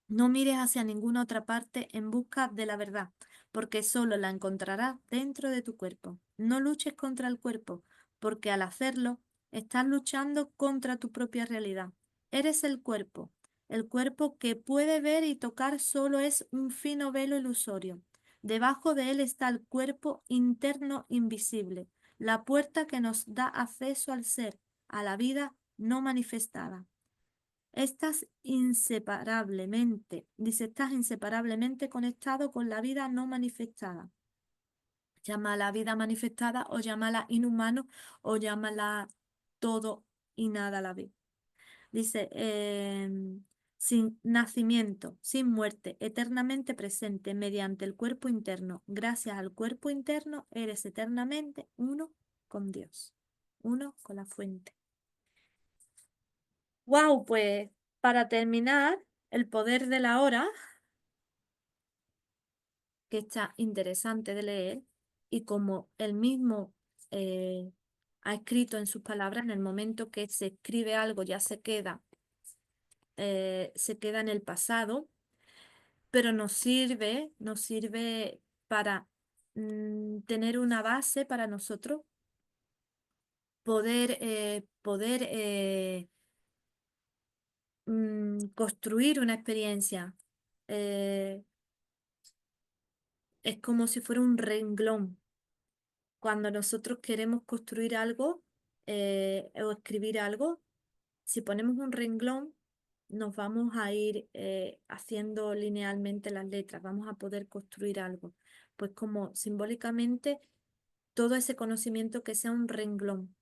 No mires hacia ninguna otra parte en busca de la verdad, porque solo la encontrarás dentro de tu cuerpo. No luches contra el cuerpo, porque al hacerlo estás luchando contra tu propia realidad. Eres el cuerpo. El cuerpo que puede ver y tocar solo es un fino velo ilusorio. Debajo de él está el cuerpo interno invisible, la puerta que nos da acceso al ser, a la vida no manifestada. Estás inseparablemente conectado con la vida no manifestada. Llámala vida manifestada o llámala inhumano o llámala todo y nada a la vez. Dice, sin nacimiento, sin muerte, eternamente presente mediante el cuerpo interno. Gracias al cuerpo interno eres eternamente uno con Dios, uno con la fuente. Wow, pues para terminar, el poder de la hora, que está interesante de leer, y como él mismo eh, ha escrito en sus palabras, en el momento que se escribe algo ya se queda en el pasado, pero nos sirve para tener una base para nosotros poder construir una experiencia. Eh, es como si fuera un renglón. Cuando nosotros queremos construir algo o escribir algo, si ponemos un renglón, nos vamos a ir haciendo linealmente las letras, vamos a poder construir algo. Pues como simbólicamente todo ese conocimiento que sea un renglón,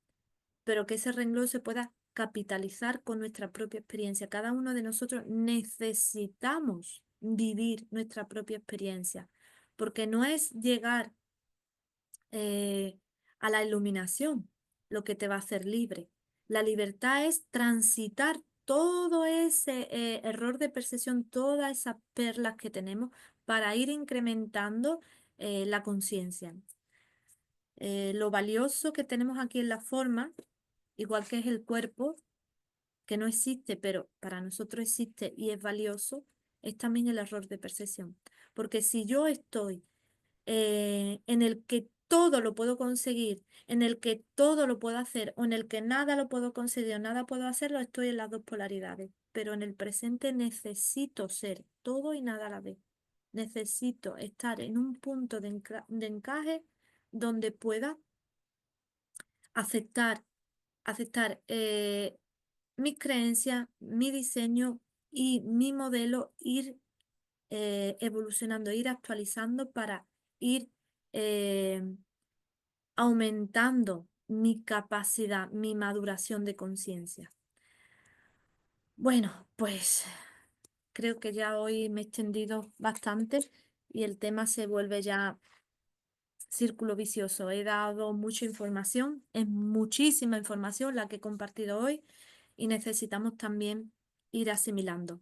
pero que ese renglón se pueda capitalizar con nuestra propia experiencia. Cada uno de nosotros necesitamos vivir nuestra propia experiencia, porque no es llegar eh, a la iluminación lo que te va a hacer libre. La libertad es transitar todo ese error de percepción, todas esas perlas que tenemos para ir incrementando la conciencia. Lo valioso que tenemos aquí en la forma, igual que es el cuerpo, que no existe, pero para nosotros existe y es valioso, es también el error de percepción. Porque si yo estoy en el que todo lo puedo conseguir, en el que todo lo puedo hacer o en el que nada lo puedo conseguir o nada puedo hacerlo, estoy en las dos polaridades. Pero en el presente necesito ser todo y nada a la vez. Necesito estar en un punto de encaje donde pueda aceptar, aceptar mis creencias, mi diseño y mi modelo, ir evolucionando, ir actualizando para ir eh, aumentando mi capacidad, mi maduración de conciencia. Bueno, pues creo que ya hoy me he extendido bastante y el tema se vuelve ya círculo vicioso. He dado mucha información, es muchísima información la que he compartido hoy y necesitamos también ir asimilando.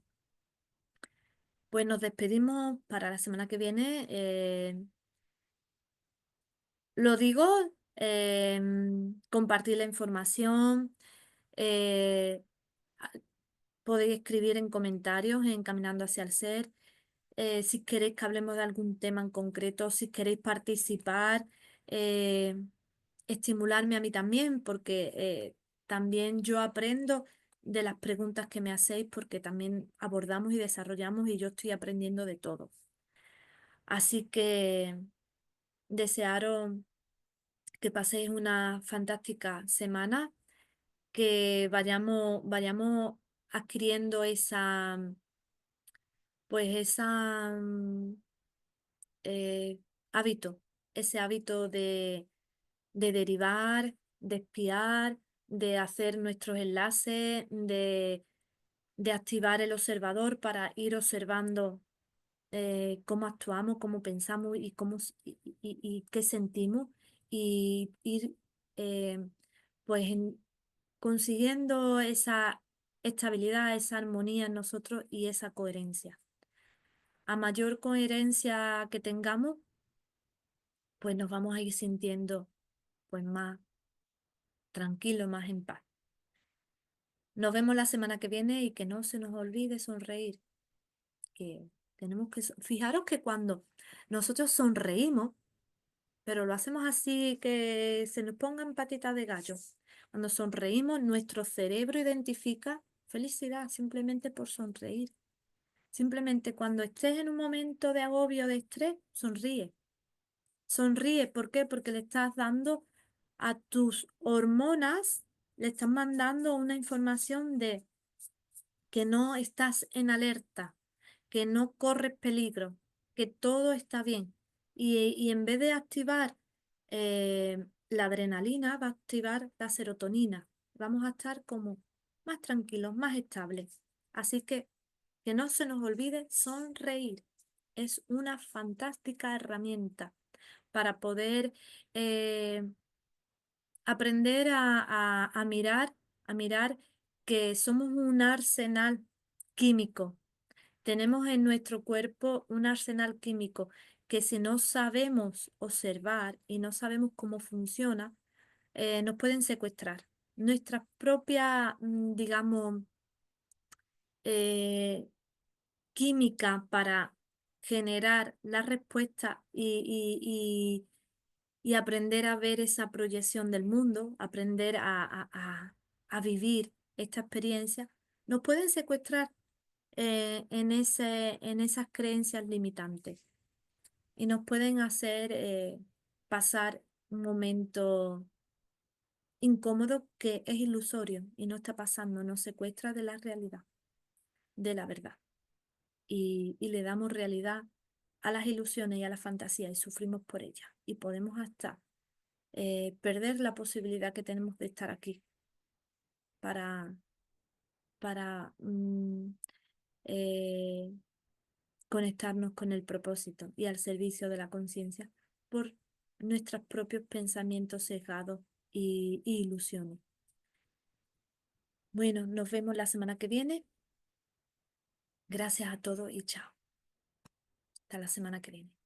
Pues nos despedimos para la semana que viene. Lo digo, compartir la información. eh, a- Podéis escribir en comentarios en Caminando hacia el Ser. Si queréis que hablemos de algún tema en concreto, si queréis participar, eh, estimularme a mí también, porque también yo aprendo de las preguntas que me hacéis, porque también abordamos y desarrollamos y yo estoy aprendiendo de todo. Así que desearos que paséis una fantástica semana, que vayamos adquiriendo esa eh, hábito, ese hábito de derivar, de espiar, de hacer nuestros enlaces, de activar el observador para ir observando cómo actuamos, cómo pensamos y y qué sentimos y ir eh, pues consiguiendo esa estabilidad, esa armonía en nosotros y esa coherencia. A mayor coherencia que tengamos, pues nos vamos a ir sintiendo pues más tranquilos, más en paz. Nos vemos la semana que viene y que no se nos olvide sonreír, que tenemos que fijaros que cuando nosotros sonreímos, pero lo hacemos así que se nos pongan patitas de gallo. Cuando sonreímos, nuestro cerebro identifica felicidad simplemente por sonreír. Simplemente cuando estés en un momento de agobio, de estrés, sonríe. Sonríe, ¿por qué? Porque le estás dando a tus hormonas, le estás mandando una información de que no estás en alerta, que no corres peligro, que todo está bien. Y en vez de activar la adrenalina, va a activar la serotonina. vamos a estar como más tranquilos, más estables. Así que no se nos olvide sonreír. Es una fantástica herramienta para poder eh, aprender a mirar que somos un arsenal químico. Tenemos en nuestro cuerpo un arsenal químico que si no sabemos observar y no sabemos cómo funciona, nos pueden secuestrar. Nuestra propia, digamos, eh, química para generar la respuesta y aprender a ver esa proyección del mundo, aprender a vivir esta experiencia, nos pueden secuestrar en esas creencias limitantes y nos pueden hacer pasar un momento incómodo que es ilusorio y no está pasando, nos secuestra de la realidad, de la verdad. Y le damos realidad a las ilusiones y a la fantasía y sufrimos por ellas. Y podemos hasta perder la posibilidad que tenemos de estar aquí para, para eh, conectarnos con el propósito y al servicio de la conciencia por nuestros propios pensamientos sesgados y ilusiones. Bueno, nos vemos la semana que viene. Gracias a todos y chao. Hasta la semana que viene.